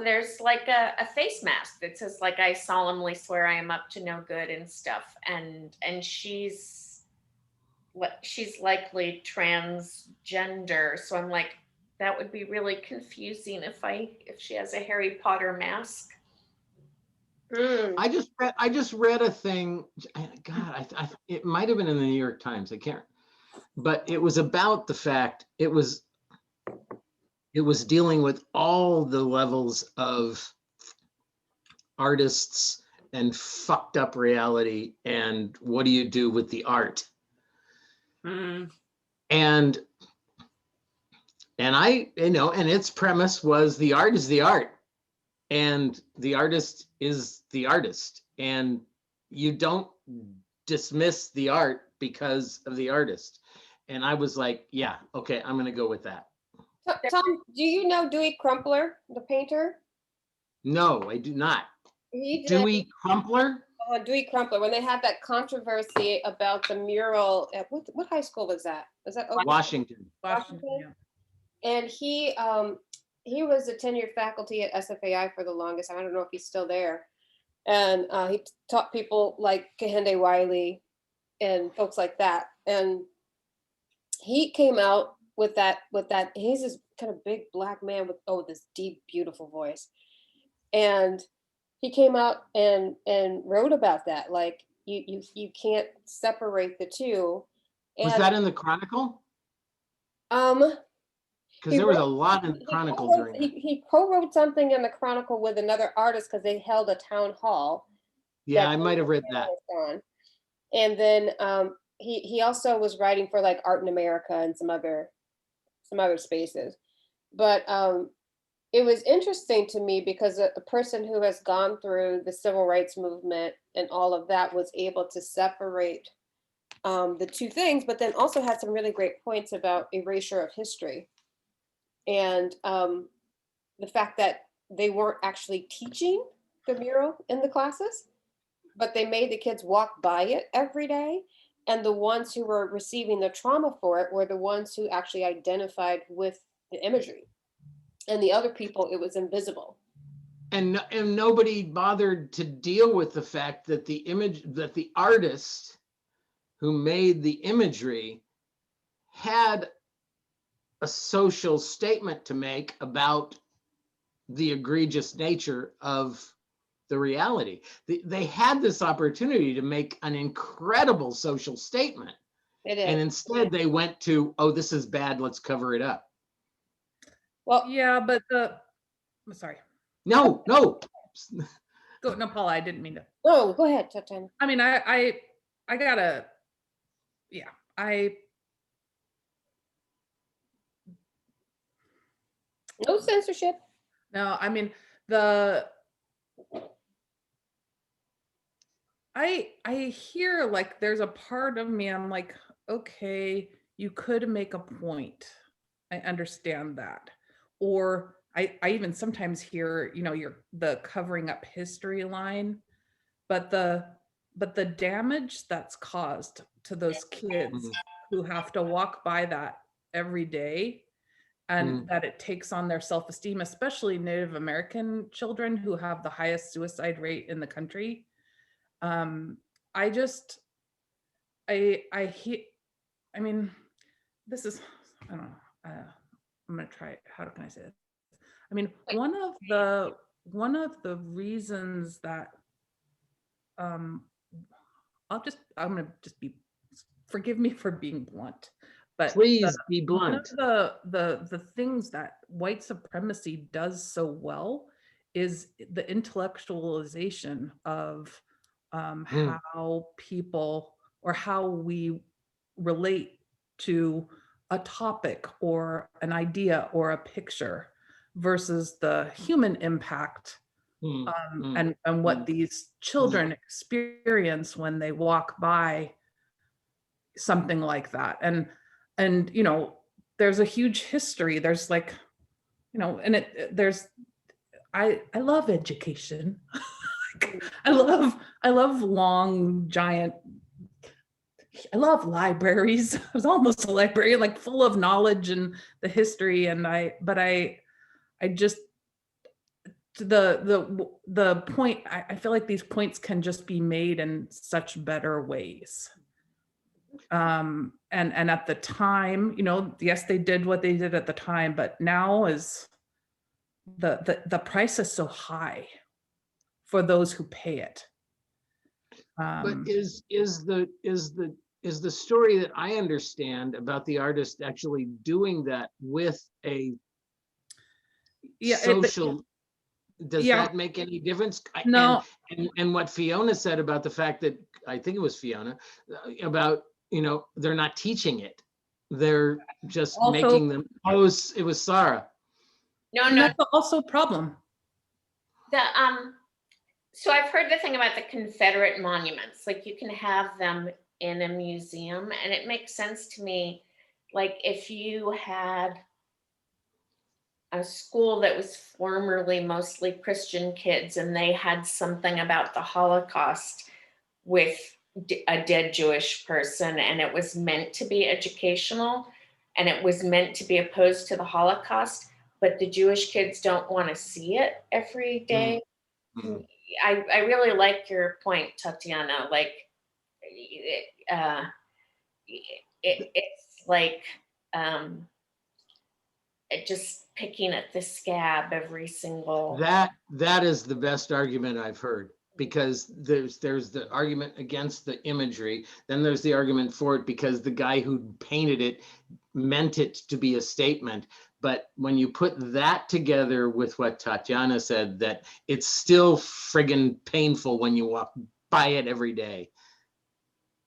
there's like a face mask that says like, I solemnly swear I am up to no good and stuff, and she's likely transgender, so I'm like, that would be really confusing if she has a Harry Potter mask. I just read a thing. God, it might have been in the New York Times. I can't, but it was about the fact it was dealing with all the levels of artists and fucked up reality, and what do you do with the art? And I, and its premise was the art is the art, and the artist is the artist, and you don't dismiss the art because of the artist. And I was like, yeah, okay, I'm gonna go with that. Tom, do you know Dewey Crumpler, the painter? No, I do not. He did Dewey Crumpler? Dewey Crumpler, when they had that controversy about the mural at what high school was that? Was that Washington. Washington? And he was a tenured faculty at SFAI for the longest time. I don't know if he's still there. And he taught people like Kehinde Wiley and folks like that. And he came out with that, he's this kind of big black man with this deep, beautiful voice. And he came out and wrote about that. Like you can't separate the two. And, was that in the Chronicle? Because there was a lot in the Chronicle during that. He co-wrote something in the Chronicle with another artist because they held a town hall. Yeah, I might have read that. And then he also was writing for like Art in America and some other spaces. But it was interesting to me because a person who has gone through the civil rights movement and all of that was able to separate the two things, but then also had some really great points about erasure of history and the fact that they weren't actually teaching the mural in the classes, but they made the kids walk by it every day. And the ones who were receiving the trauma for it were the ones who actually identified with the imagery. And the other people, it was invisible. And nobody bothered to deal with the fact that the artist who made the imagery had a social statement to make about the egregious nature of the reality. They had this opportunity to make an incredible social statement. And instead they went to, oh, this is bad, let's cover it up. Well, yeah, but I'm sorry. No. Go, no, Paula, I didn't mean to. Oh, go ahead, Tatiana. I mean, I gotta, yeah, No censorship. no, I mean, I hear like there's a part of me, I'm like, okay, you could make a point. I understand that. Or I even sometimes hear, the covering up history line, but the damage that's caused to those kids who have to walk by that every day, and that it takes on their self-esteem, especially Native American children who have the highest suicide rate in the country. I mean, this is, I don't know, I'm gonna try, how can I say it? I mean, one of the reasons that, I'm gonna just be, forgive me for being blunt, but please be blunt. One of the things that white supremacy does so well is the intellectualization of how people, or how we relate to a topic or an idea or a picture versus the human impact and what these children experience when they walk by something like that. And there's a huge history. There's like, and I love education. I love long, giant, I love libraries. I was almost a librarian, like full of knowledge and the history. And I just, the point, I feel like these points can just be made in such better ways. And at the time, yes, they did what they did at the time, but now is the price is so high for those who pay it. But is the story that I understand about the artist actually doing that with a social, does that make any difference? No. And what Fiona said about the fact that, I think it was Fiona, about, they're not teaching it. They're just also, making them, it was Sarah. No. That's also a problem. So I've heard the thing about the Confederate monuments, like you can have them in a museum, and it makes sense to me. Like if you had a school that was formerly mostly Christian kids and they had something about the Holocaust with a dead Jewish person, and it was meant to be educational and it was meant to be opposed to the Holocaust, but the Jewish kids don't want to see it every day. Mm-hmm. I really like your point, Tatiana. Like it's like just picking at the scab every single. That is the best argument I've heard, because there's the argument against the imagery, then there's the argument for it because the guy who painted it meant it to be a statement. But when you put that together with what Tatiana said, that it's still friggin' painful when you walk by it every day,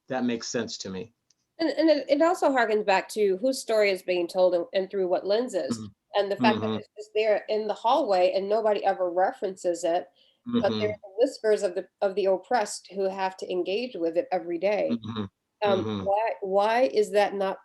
that makes sense to me. And it also harkens back to whose story is being told and through what lenses. Mm-hmm. And the fact that it's just there in the hallway and nobody ever references it, but they're the whispers of the oppressed who have to engage with it every day. Mhm. Why is that not,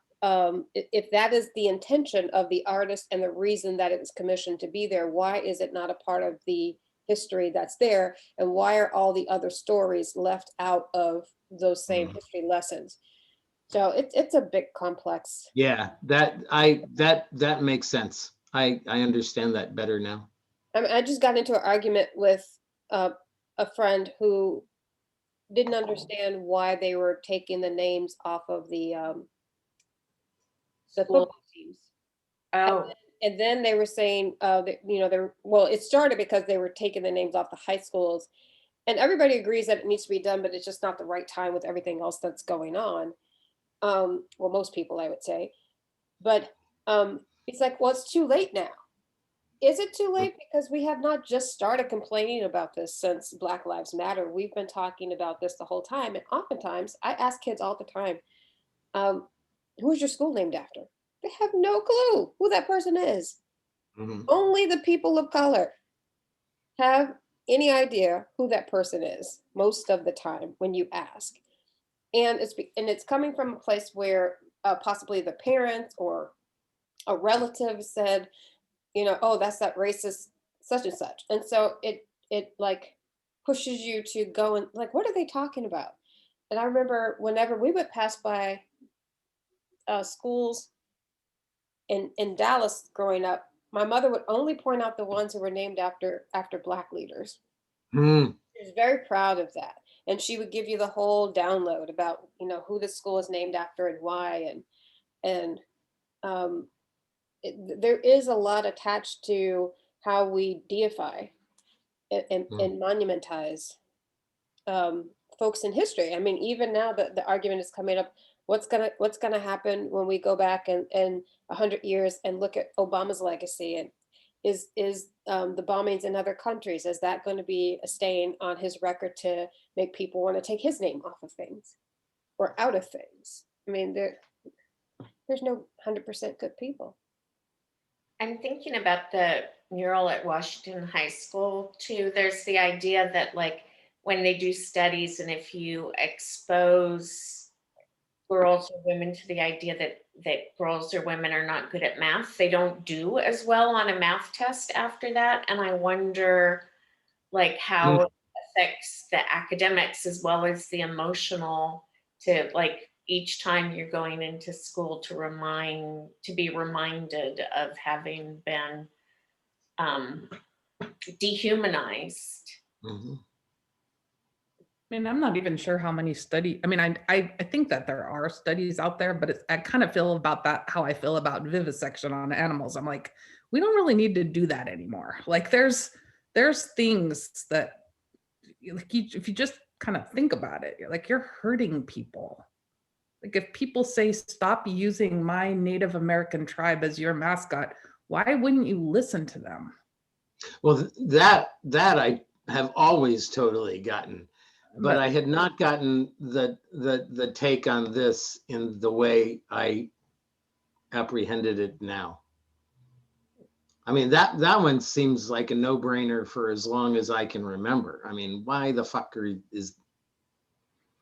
if that is the intention of the artist and the reason that it was commissioned to be there, why is it not a part of the history that's there? And why are all the other stories left out of those same Mhm. history lessons? So it's a big complex. Yeah, that makes sense. I understand that better now. I mean, I just got into an argument with uh, a friend who didn't understand why they were taking the names off of the School. football teams. Oh, And then they were saying, that, they're, well, it started because they were taking the names off the high schools. And everybody agrees that it needs to be done, but it's just not the right time with everything else that's going on. Well, most people, I would say. But it's like, well, it's too late now. Is it too late? Because we have not just started complaining about this since Black Lives Matter. We've been talking about this the whole time. And oftentimes, I ask kids all the time, um, who's your school named after? They have no clue who that person is. Mhm. Only the people of color have any idea who that person is most of the time when you ask. And it's coming from a place where possibly the parents or a relative said, oh, that's that racist such and such. And so it like pushes you to go and like, what are they talking about? And I remember whenever we would pass by schools in Dallas growing up, my mother would only point out the ones who were named after Black leaders. Mm. She was very proud of that, and she would give you the whole download about who the school is named after and why, and um, there is a lot attached to how we deify Mm. and monumentize folks in history. I mean, even now the argument is coming up, what's gonna happen when we go back and 100 years and look at Obama's legacy, and is the bombings in other countries, is that going to be a stain on his record to make people want to take his name off of things or out of things? I mean, there's no 100% good people. I'm thinking about the mural at Washington High School too. There's the idea that like when they do studies and if you expose girls or women to the idea that girls or women are not good at math, they don't do as well on a math test after that. And I wonder like how Mm. it affects the academics as well as the emotional, to like each time you're going into school to be reminded of having been um, dehumanized. Mhm. I mean, I'm not even sure how many I mean, I think that there are studies out there, but I kind of feel about that how I feel about vivisection on animals. I'm like, we don't really need to do that anymore. Like there's things that like if you just kind of think about it, like you're hurting people. Like if people say stop using my Native American tribe as your mascot, why wouldn't you listen to them? Well, that I have always totally gotten, but I had not gotten the take on this in the way I apprehended it now. I mean, that one seems like a no-brainer for as long as I can remember. I mean, why the fuck is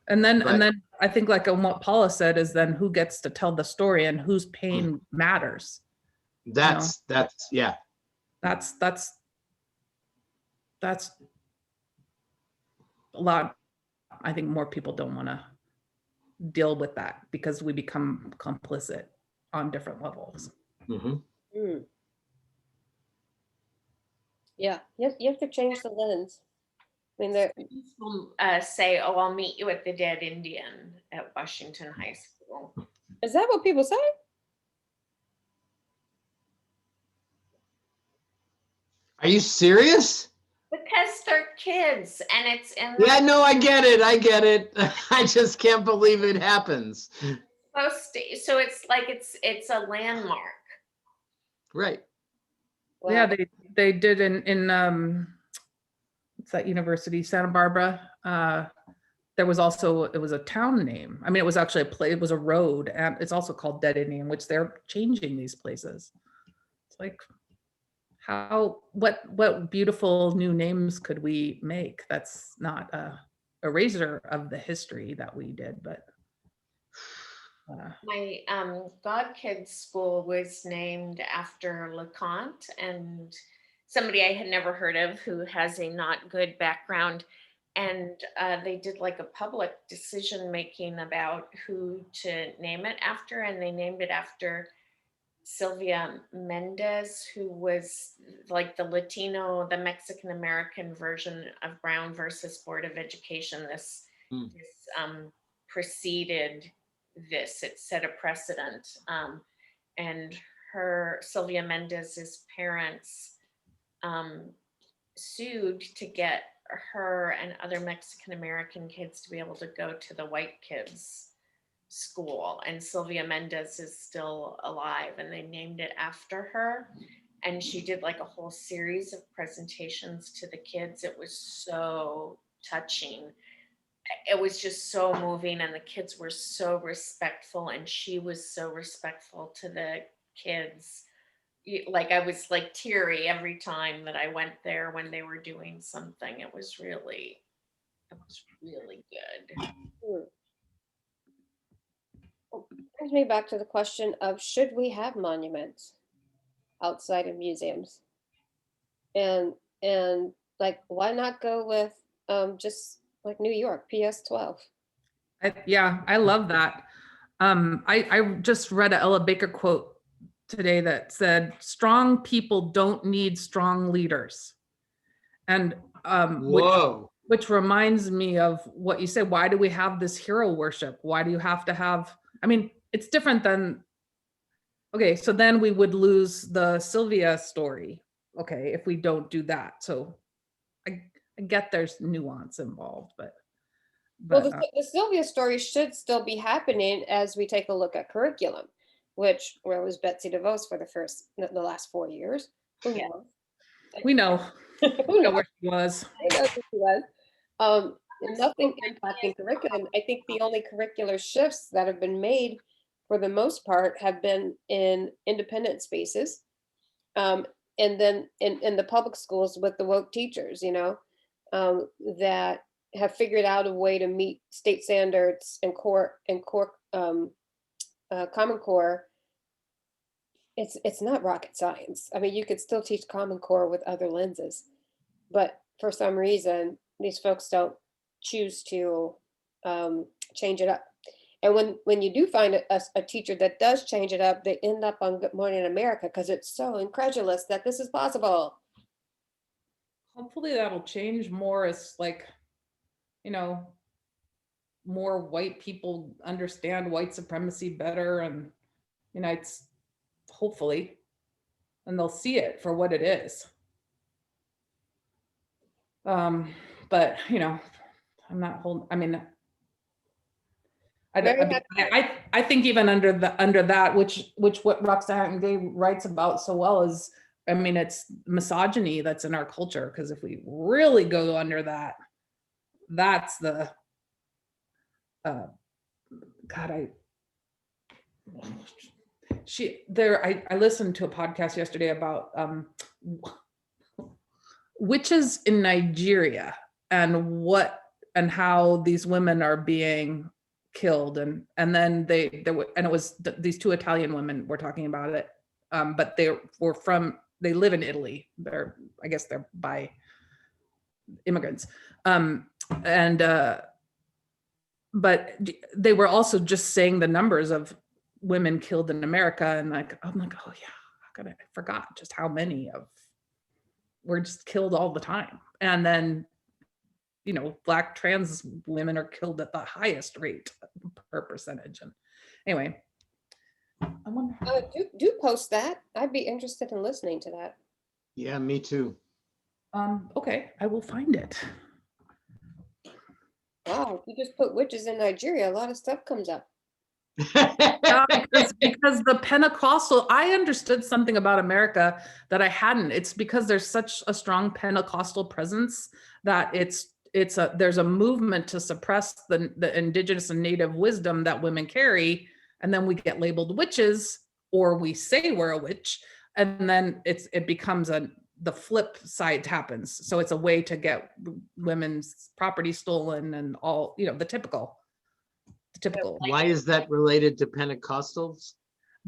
And then But- I think like on what Paula said is then who gets to tell the story and whose pain matters. that's yeah. That's a lot. I think more people don't want to deal with that because we become complicit on different levels. Mhm. Mm. Yeah, you have to change the lens. I mean, People say, "Oh, I'll meet you at the Dead Indian at Washington High School." is that what people say? Are you serious? Because they're kids, and it's in Yeah, no, I get it. I just can't believe it happens. so it's like it's a landmark. Right. Wow. Yeah, they did in what's that university, Santa Barbara. There was also, it was a town name. I mean, it was actually it was a road, and it's also called Dead Indian, which they're changing these places. It's like, what beautiful new names could we make? That's not a eraser of the history that we did, but My godkid's school was named after LeConte, and somebody I had never heard of who has a not good background. And they did like a public decision making about who to name it after, and they named it after Sylvia Mendez, who was like the Latino, the Mexican American version of Brown versus Board of Education. This preceded this. It set a precedent. And Sylvia Mendez's parents sued to get her and other Mexican American kids to be able to go to the white kids' school. And Sylvia Mendez is still alive, and they named it after her. And she did like a whole series of presentations to the kids. It was so touching. It was just so moving, and the kids were so respectful, and she was so respectful to the kids. Like, I was like teary every time that I went there when they were doing something. It was really good. Brings me back to the question of, should we have monuments outside of museums? And like, why not go with just like New York, PS 12? I love that. I just read a Ella Baker quote today that said, "Strong people don't need strong leaders." And which reminds me of what you said. Why do we have this hero worship? Why do you have to have, I mean, it's different than, okay, so then we would lose the Sylvia story, okay, if we don't do that. So I get there's nuance involved, but well, the Sylvia story should still be happening as we take a look at curriculum, where was Betsy DeVos for the last 4 years? Who knows? We know. We know where she was. I know where she was. Nothing impacting curriculum. I think the only curricular shifts that have been made, for the most part, have been in independent spaces, and then in the public schools with the woke teachers, that have figured out a way to meet state standards and Common Core. It's not rocket science. I mean, you could still teach Common Core with other lenses, but for some reason, these folks don't choose to change it up. And when you do find a teacher that does change it up, they end up on Good Morning America because it's so incredulous that this is possible. Hopefully that'll change more as, like, more white people understand white supremacy better, and it's hopefully, and they'll see it for what it is. But I'm not holding, I mean, I think even under that, which what Roxane Gay writes about so well is, I mean, it's misogyny that's in our culture, because if we really go under that, that's the I listened to a podcast yesterday about witches in Nigeria and how these women are being killed, and then it was these two Italian women were talking about it, but they live in Italy. I guess they're by immigrants, but they were also just saying the numbers of women killed in America, and I'm like, oh yeah, I forgot just how many were just killed all the time. And then Black trans women are killed at the highest rate per percentage. And anyway, I wonder. Do post that. I'd be interested in listening to that. Yeah, me too. Okay, I will find it. Wow, you just put witches in Nigeria, a lot of stuff comes up. Because the Pentecostal, I understood something about America that I hadn't. It's because there's such a strong Pentecostal presence that there's a movement to suppress the indigenous and native wisdom that women carry, and then we get labeled witches, or we say we're a witch, and then it becomes the flip side happens. So it's a way to get women's property stolen and all, the typical. the typical. Why is that related to Pentecostals?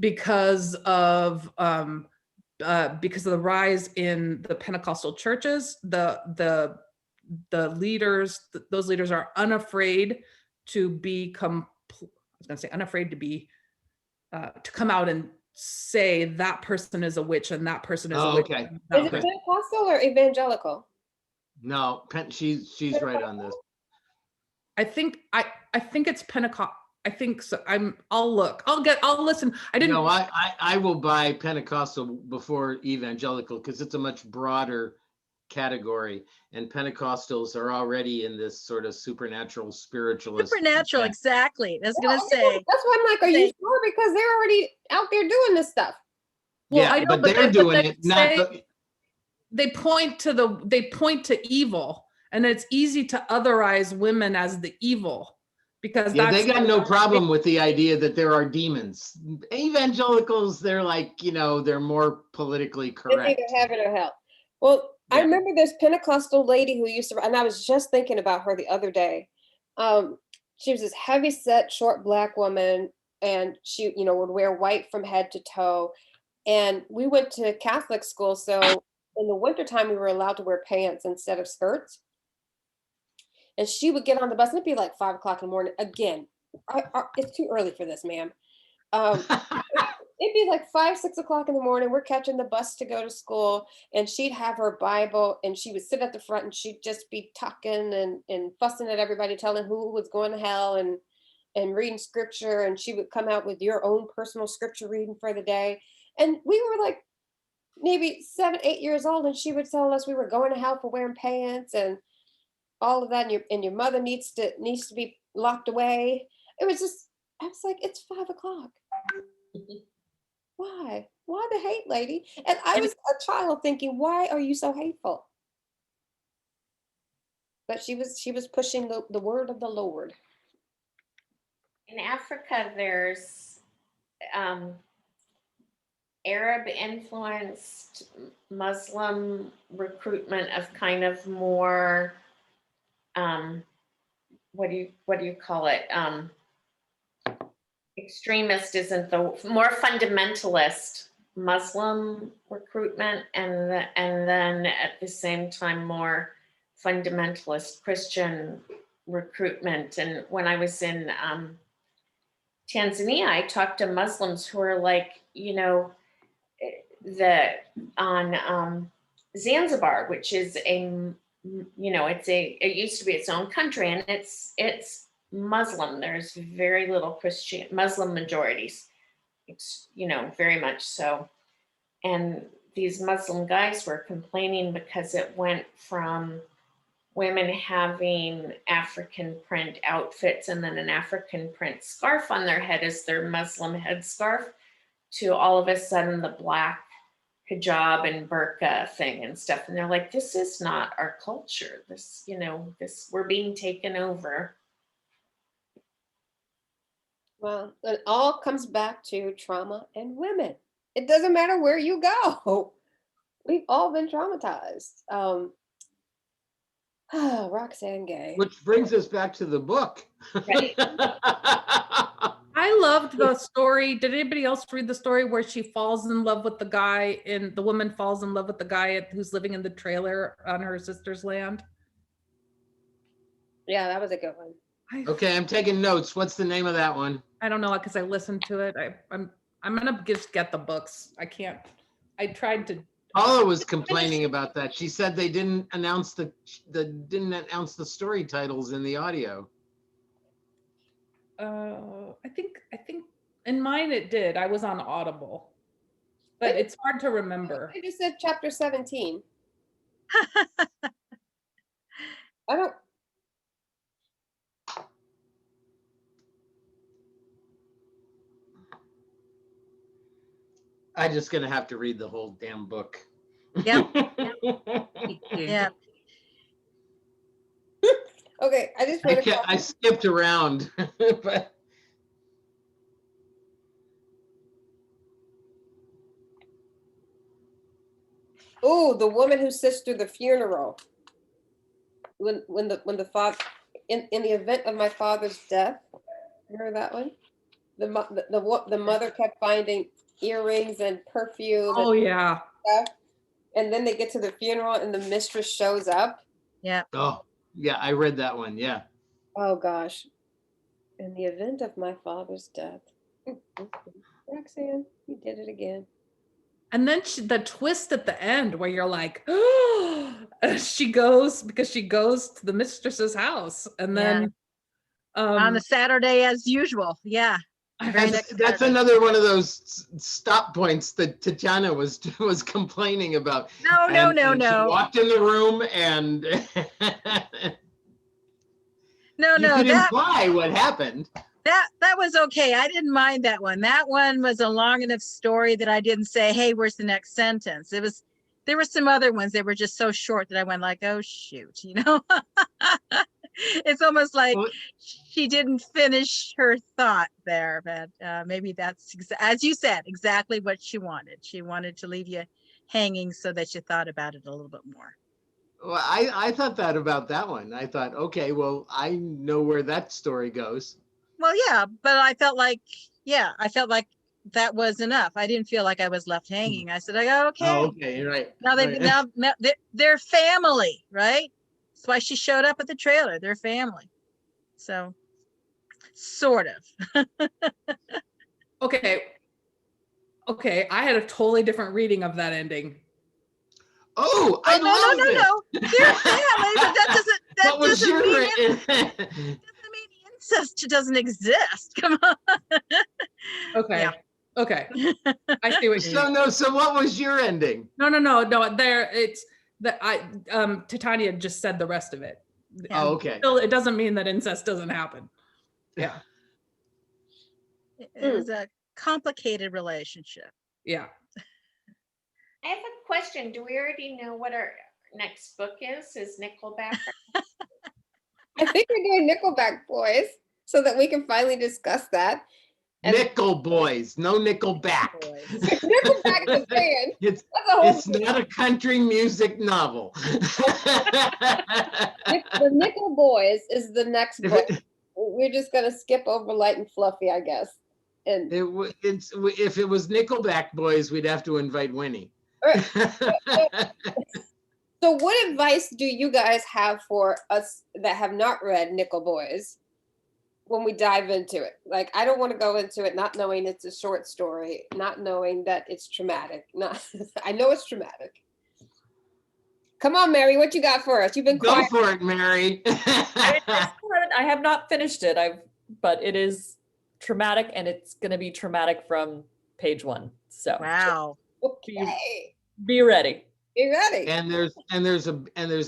Because of the rise in the Pentecostal churches, the leaders, those leaders are unafraid to be unafraid to be to come out and say that person is a witch and that person is a witch. Okay. Is it Pentecostal or evangelical? No, she's right on this. I think it's Pentecost. I think so. I'll look. I'll listen. I didn't. No, I will buy Pentecostal before evangelical because it's a much broader category, and Pentecostals are already in this sort of supernatural spiritualist. Supernatural, exactly. I was gonna say. That's why I'm like, are you sure? Because they're already out there doing this stuff. Well, Yeah, I know, but they're doing it. They point to evil, and it's easy to otherize women as the evil. Because they got no problem with the idea that there are demons. Evangelicals, they're like, they're more politically correct. It's either heaven or hell. Well, yeah. I remember this Pentecostal lady who used to, and I was just thinking about her the other day. She was this heavy set, short black woman, and she, would wear white from head to toe. And we went to Catholic school, so in the wintertime, we were allowed to wear pants instead of skirts. And she would get on the bus, and it'd be like 5 o'clock in the morning. Again, it's too early for this, ma'am. It'd be like 5, 6 o'clock in the morning. We're catching the bus to go to school, and she'd have her Bible, and she would sit at the front, and she'd just be talking and fussing at everybody, telling who was going to hell, and reading scripture. And she would come out with your own personal scripture reading for the day. And we were like maybe 7, 8 years old, and she would tell us we were going to hell for wearing pants and all of that, and your mother needs to be locked away. It was just, I was like, it's 5 o'clock. Why the hate, lady? And I was a child thinking, why are you so hateful? But she was pushing the word of the Lord. In Africa, there's Arab influenced Muslim recruitment of kind of more what do you call it? Extremist isn't the more fundamentalist Muslim recruitment, and then at the same time more fundamentalist Christian recruitment. And when I was in Tanzania, I talked to Muslims who are like, on Zanzibar, Which is it used to be its own country, and it's Muslim. There's very little Muslim majorities, very much so. And these Muslim guys were complaining because it went from women having African print outfits and then an African print scarf on their head as their Muslim headscarf, to all of a sudden the black hijab and burqa thing and stuff. And they're like, this is not our culture. This, we're being taken over. Well, it all comes back to trauma and women. It doesn't matter where you go. We've all been traumatized. Roxane Gay. Which brings us back to the book. Right. I loved the story. Did anybody else read the story where she falls in love with the guy, and the woman falls in love with the guy who's living in the trailer on her sister's land? Yeah, that was a good one. Okay, I'm taking notes. What's the name of that one? I don't know, because I listened to it. I'm gonna just get the books. I can't. I tried to. Paula was complaining about that. She said they didn't announce the story titles in the audio. I think in mine it did. I was on Audible, but it's hard to remember. I just said chapter 17. I don't. I'm just gonna have to read the whole damn book. Yep. Yeah. Okay, I just read I skipped around, but oh, the woman who sits through the funeral. When the father, in the event of my father's death, Remember that one? The mother kept finding earrings and perfume Oh and yeah. stuff, and then they get to the funeral and the mistress shows up. Yeah. Oh, yeah, I read that one. Yeah. Oh gosh. In the event of my father's death. Roxane, you did it again. And then the twist at the end where you're like, oh, she goes to the mistress's house, and then On a Saturday as usual. Yeah. Very next That's Saturday. another one of those stop points that Tatiana was complaining about. No, And she no. walked in the room and No, you could imply what happened. that was okay. I didn't mind that one. That one was a long enough story that I didn't say, hey, where's the next sentence? There were some other ones that were just so short that I went like, oh shoot, It's almost like she didn't finish her thought there, but maybe that's, as you said, exactly what she wanted. She wanted to leave you hanging so that you thought about it a little bit more. Well, I thought that about that one. I thought, okay, well, I know where that story goes. Well, yeah, but I felt like that was enough. I didn't feel like I was left hanging. I said, okay. Oh, okay, you're right. Now they're family, right? That's why she showed up at the trailer. They're family. So, sort of. Okay, I had a totally different reading of that ending. Oh, I love it. No. They're family, but that doesn't mean incest doesn't exist. Come on. Okay. Yeah. Okay. I see what you mean. So what was your ending? No. There, it's that Titania just said the rest of it. Yeah. Oh, okay. Still, it doesn't mean that incest doesn't happen. Yeah. It was a complicated relationship. Yeah. I have a question. Do we already know what our next book is? Is Nickelback? I think we're doing Nickelback Boys so that we can finally discuss that. And Nickel Boys, no Nickelback. Nickelback is a band. It's not a country music novel. The Nickel Boys is the next book. We're just gonna skip over Light and Fluffy, I guess. And if it was Nickelback Boys, we'd have to invite Winnie. So what advice do you guys have for us that have not read Nickel Boys when we dive into it? Like, I don't want to go into it not knowing it's a short story, not knowing that it's traumatic. I know it's traumatic. Come on, Mary, what you got for us? You've been quiet. Go for it, Mary. I have not finished it. But it is traumatic, and it's going to be traumatic from page 1. So wow. Okay. Be ready. Be ready. And there's a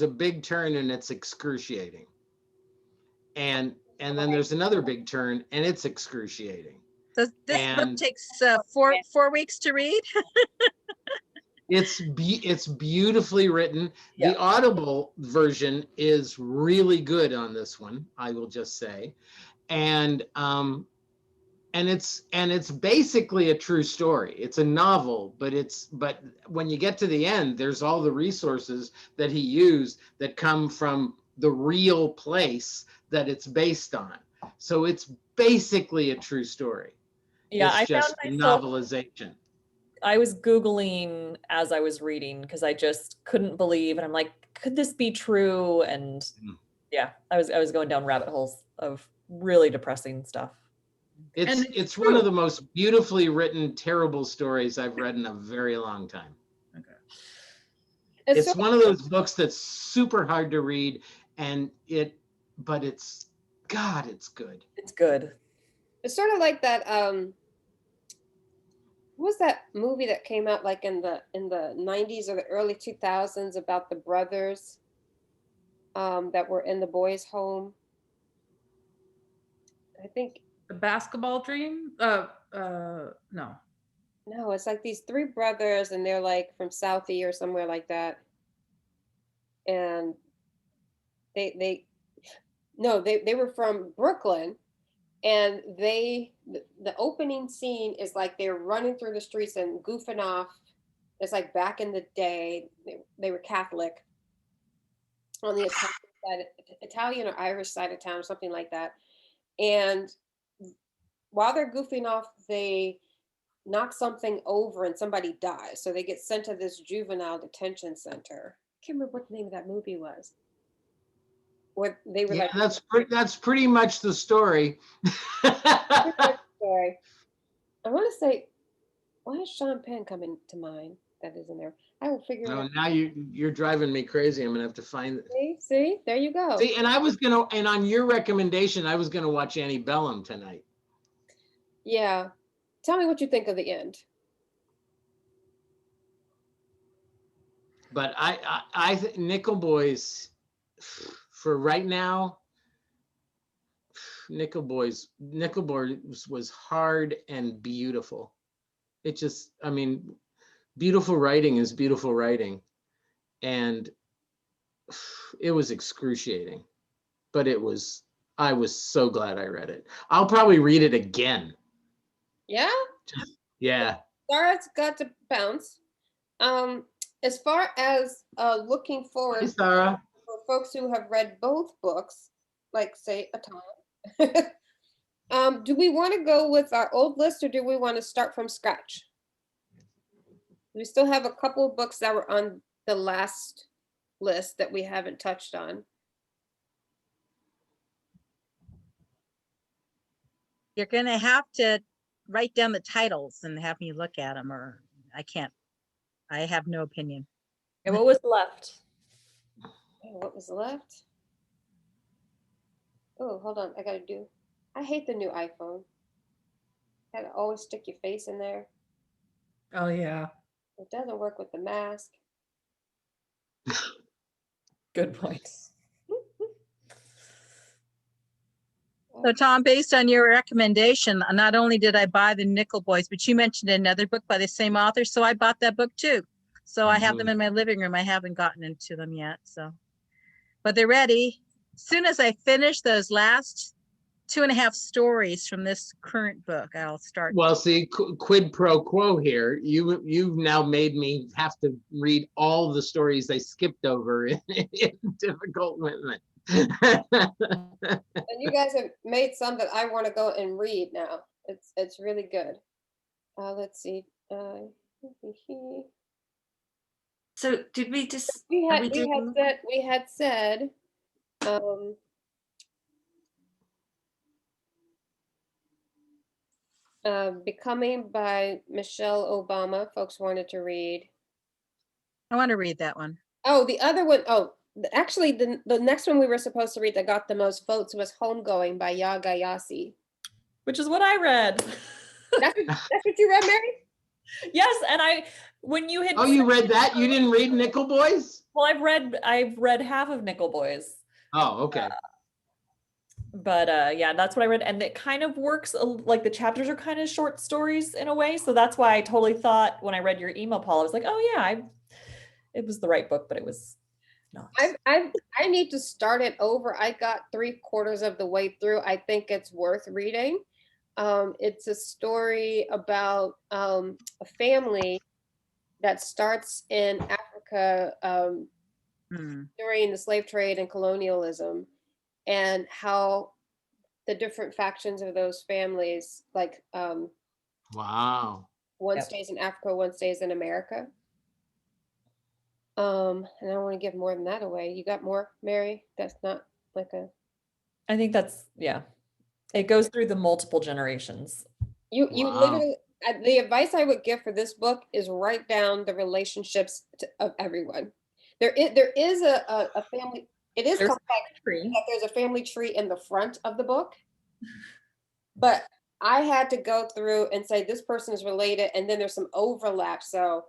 big turn, and it's excruciating. And then there's another big turn, and it's excruciating. This book takes 4 weeks to read. It's beautifully written. Yeah. The Audible version is really good on this one, I will just say. And it's basically a true story. It's a novel, but when you get to the end, there's all the resources that he used that come from the real place that it's based on. So it's basically a true story. Yeah, it's just a novelization. I was Googling as I was reading because I just couldn't believe, and I'm like, could this be true? And yeah, I was going down rabbit holes of really depressing stuff. It's one of the most beautifully written, terrible stories I've read in a very long time. Okay. It's one of those books that's super hard to read, but it's good. It's good. It's sort of like that. What was that movie that came out like in the 90s or the early 2000s about the brothers that were in the boys' home? I think The Basketball Dream? No. No, it's like these 3 brothers, and they're like from Southie or somewhere like that. And they were from Brooklyn, and the opening scene is like they're running through the streets and goofing off. It's like back in the day, they were Catholic on the Italian or Irish side of town or something like that. And while they're goofing off, they knock something over and somebody dies. So they get sent to this juvenile detention center. I can't remember what the name of that movie was. Where they were Yeah, like, that's pretty much the story. sorry. I want to say, why is Sean Penn coming to mind? That isn't there. I will figure it No, out. now you're driving me crazy. I'm gonna have to find it. See, there you go. See, and and on your recommendation, I was gonna watch Antebellum tonight. Yeah. Tell me what you think of the end. But I think Nickel Boys, for right now, Nickel Boys was hard and beautiful. It just, I mean, beautiful writing is beautiful writing, and it was excruciating, but I was so glad I read it. I'll probably read it again. Yeah? Yeah. Sarah's got to bounce. As far as looking Hi, forward Sarah. for folks who have read both books, like say a Tom, do we want to go with our old list or do we want to start from scratch? We still have a couple of books that were on the last list that we haven't touched on. You're going to have to write down the titles and have me look at them, or I can't. I have no opinion. And what was left? What was left? Oh, hold on. I hate the new iPhone. Gotta always stick your face in there. Oh yeah. It doesn't work with the mask. Good point. So Tom, based on your recommendation, not only did I buy the Nickel Boys, but you mentioned another book by the same author, so I bought that book too. So I have them in my living room. I haven't gotten into them yet. So, but they're ready. As soon as I finish those last 2.5 stories from this current book, I'll start. Well, see, quid pro quo here. You've now made me have to read all the stories I skipped over in Difficult Women. And you guys have made some that I want to go and read now. It's really good. Let's see. So did we just We are had said Becoming by Michelle Obama. Folks wanted to read. I want to read that one. Oh, the other one. Oh, actually, the next one we were supposed to read that got the most votes was Homegoing by Yaga Yassi. Which is what I read. That's what you read, Mary? Yes, and when you had Oh, you read that? You didn't read Nickel Boys? Well, I've read half of Nickel Boys. Oh, okay. But yeah, that's what I read, and it kind of works like the chapters are kind of short stories in a way, so that's why I totally thought when I read your email, Paul, I was like, oh yeah, it was the right book, but it was not. I need to start it over. I got 3/4 of the way through. I think it's worth reading. It's a story about a family that starts in Africa during the slave trade and colonialism, and how the different factions of those families, like Wow. one stays in Africa, one stays in America. And I don't want to give more than that away. You got more, Mary? That's not like a. I think that's, yeah. It goes through the multiple generations. You Wow. literally, the advice I would give for this book is write down the relationships of everyone. There is a family. It is complex that there's a family tree in the front of the book, but I had to go through and say this person is related, and then there's some overlap. So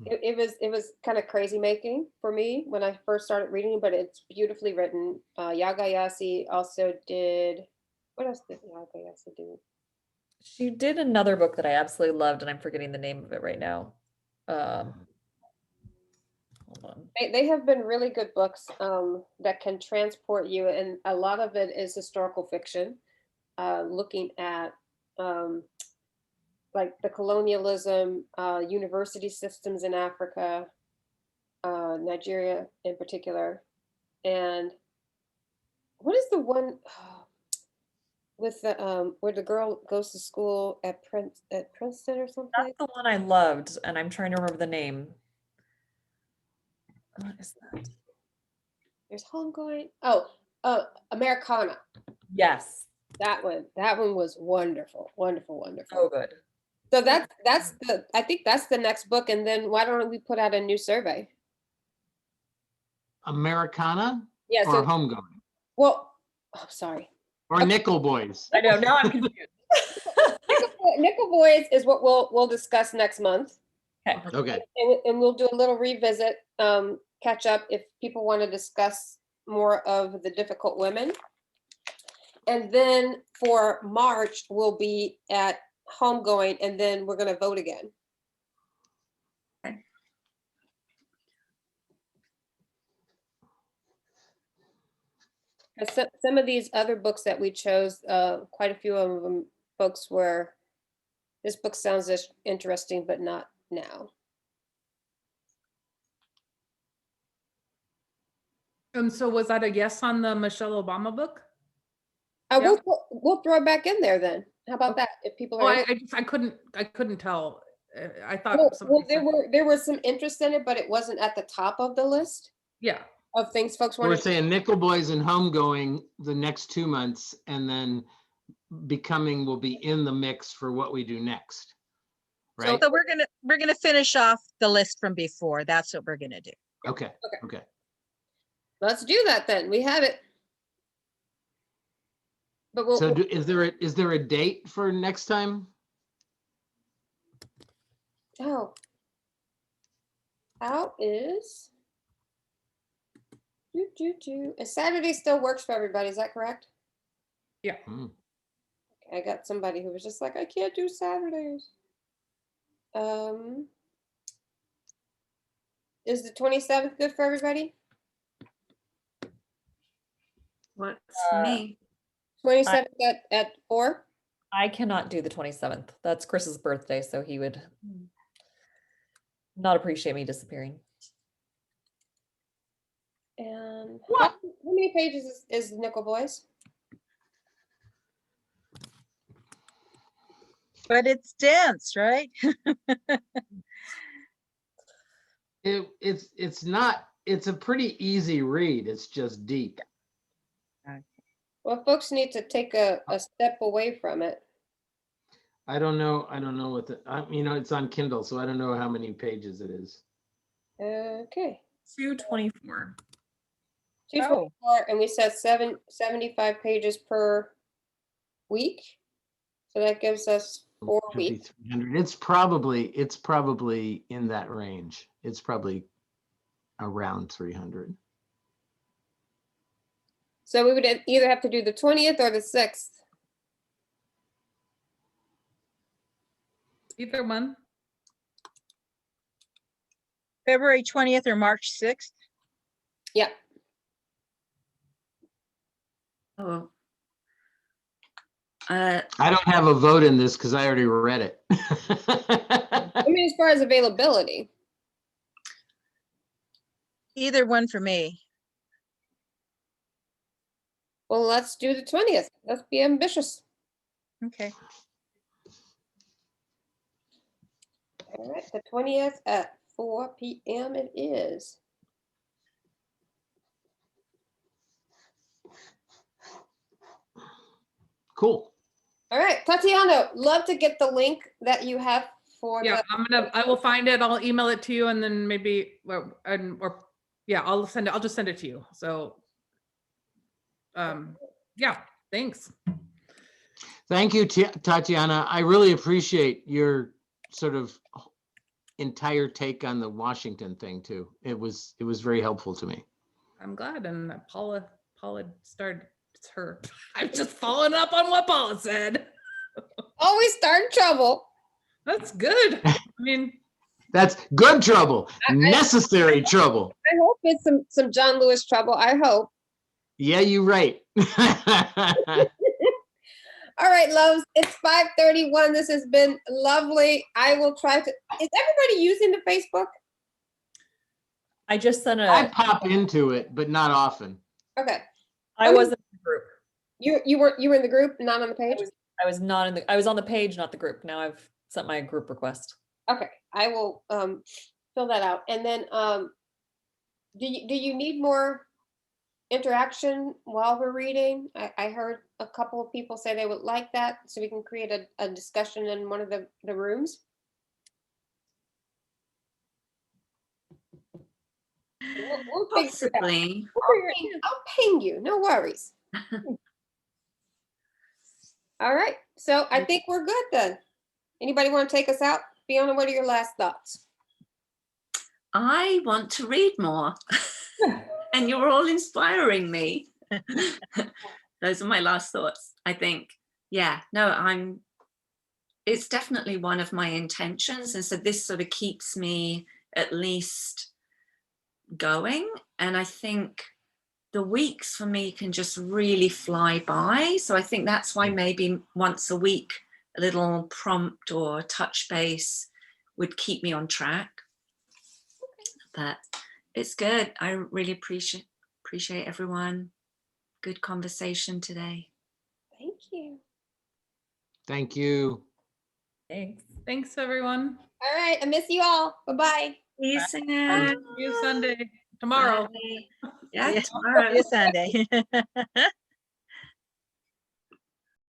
it was kind of crazy making for me when I first started reading, but it's beautifully written. Yaga Yassi also did. What else did Yaga Yassi do? She did another book that I absolutely loved, and I'm forgetting the name of it right now. Hold on. They have been really good books that can transport you, and a lot of it is historical fiction, looking at like the colonialism, university systems in Africa, Nigeria in particular. And what is the one? with the where the girl goes to school at Princeton or something. That's the one I loved, and I'm trying to remember the name. What is that? There's Homegoing. Oh, Americana. Yes. That one was wonderful, wonderful, wonderful. Oh, good. So that's the, I think that's the next book, and then why don't we put out a new survey? Americana Yeah. or So Homegoing well, oh, sorry. or Nickel Boys. I know, now I'm confused. Nickel Boys is what we'll discuss next month, Okay. and we'll do a little revisit, catch up if people want to discuss more of the difficult women. And then for March, we'll be at Homegoing, and then we're going to vote again. Okay. Some of these other books that we chose, quite a few of them folks were, this book sounds interesting, but not now. So was that a yes on the Michelle Obama book? Yeah. We'll throw it back in there then. How about that? If people Oh, are, I couldn't tell. I thought well, there was some interest in it, but it wasn't at the top of the list yeah. of things folks We're wanted. saying Nickel Boys and Homegoing the next 2 months, and then Becoming will be in the mix for what we do next. Right? So we're gonna finish off the list from before. That's what we're gonna do. Okay. Okay. Let's do that then. We have it. But we'll, So is there a date for next time? oh, how is Saturday still works for everybody? Is that correct? Yeah. I got somebody who was just like, I can't do Saturdays. Is the 27th good for everybody? Works for me. 27th at 4? I cannot do the 27th. That's Chris's birthday, so he would not appreciate me disappearing. And how many pages is Nickel Boys? But it's dense, right? It's not, it's a pretty easy read. It's just deep. Well, folks need to take a step away from it. I don't know what it's on Kindle, so I don't know how many pages it is. Okay. 224. 224, and we said 75 pages per week. So that gives us 4 weeks. 300. It's probably in that range. It's probably around 300. So we would either have to do the 20th or the 6th. Either one. February 20th or March 6th. Yeah. Oh. I don't have a vote in this because I already read it. I mean, as far as availability. Either one for me. Well, let's do the 20th. Let's be ambitious. Okay. All right, the 20th at 4 p.m. it is. Cool. All right, Tatiana, love to get the link that you have for Yeah, the. I will find it. I'll email it to you, and then maybe I'll send it. I'll just send it to you. So, yeah, thanks. Thank you, Tatiana. I really appreciate your sort of entire take on the Washington thing too. It was very helpful to me. I'm glad. And Paula started. It's her. I'm just following up on what Paula said. Always start in trouble. That's good. I mean, that's good trouble. Necessary trouble. I hope it's some John Lewis trouble. I hope. Yeah, you're right. All right, loves. It's 5:31. This has been lovely. I will try to. Is everybody using the Facebook? I just sent I pop into it, but not often. Okay. I wasn't in the group. You were in the group, not on the page? I was not in the, I was on the page, not the group. Now I've sent my group request. Okay, I will fill that out. And then do you need more interaction while we're reading? I heard a couple of people say they would like that, so we can create a discussion in one of the rooms. We'll figure it out. Possibly. I'll ping you, no worries. All right, so I think we're good then. Anybody want to take us out? Fiona, what are your last thoughts? I want to read more. And you're all inspiring me. Those are my last thoughts, I think. Yeah, no, it's definitely one of my intentions. And so this sort of keeps me at least going. And I think the weeks for me can just really fly by. So I think that's why maybe once a week, a little prompt or touch base would keep me on track. But it's good. I really appreciate everyone. Good conversation today. Thank you. Thank you. Thanks. Thanks, everyone. All right, I miss you all. Bye-bye. See you See soon. you Sunday, tomorrow. Bye. Yeah, Yeah. tomorrow. Yes, Sunday.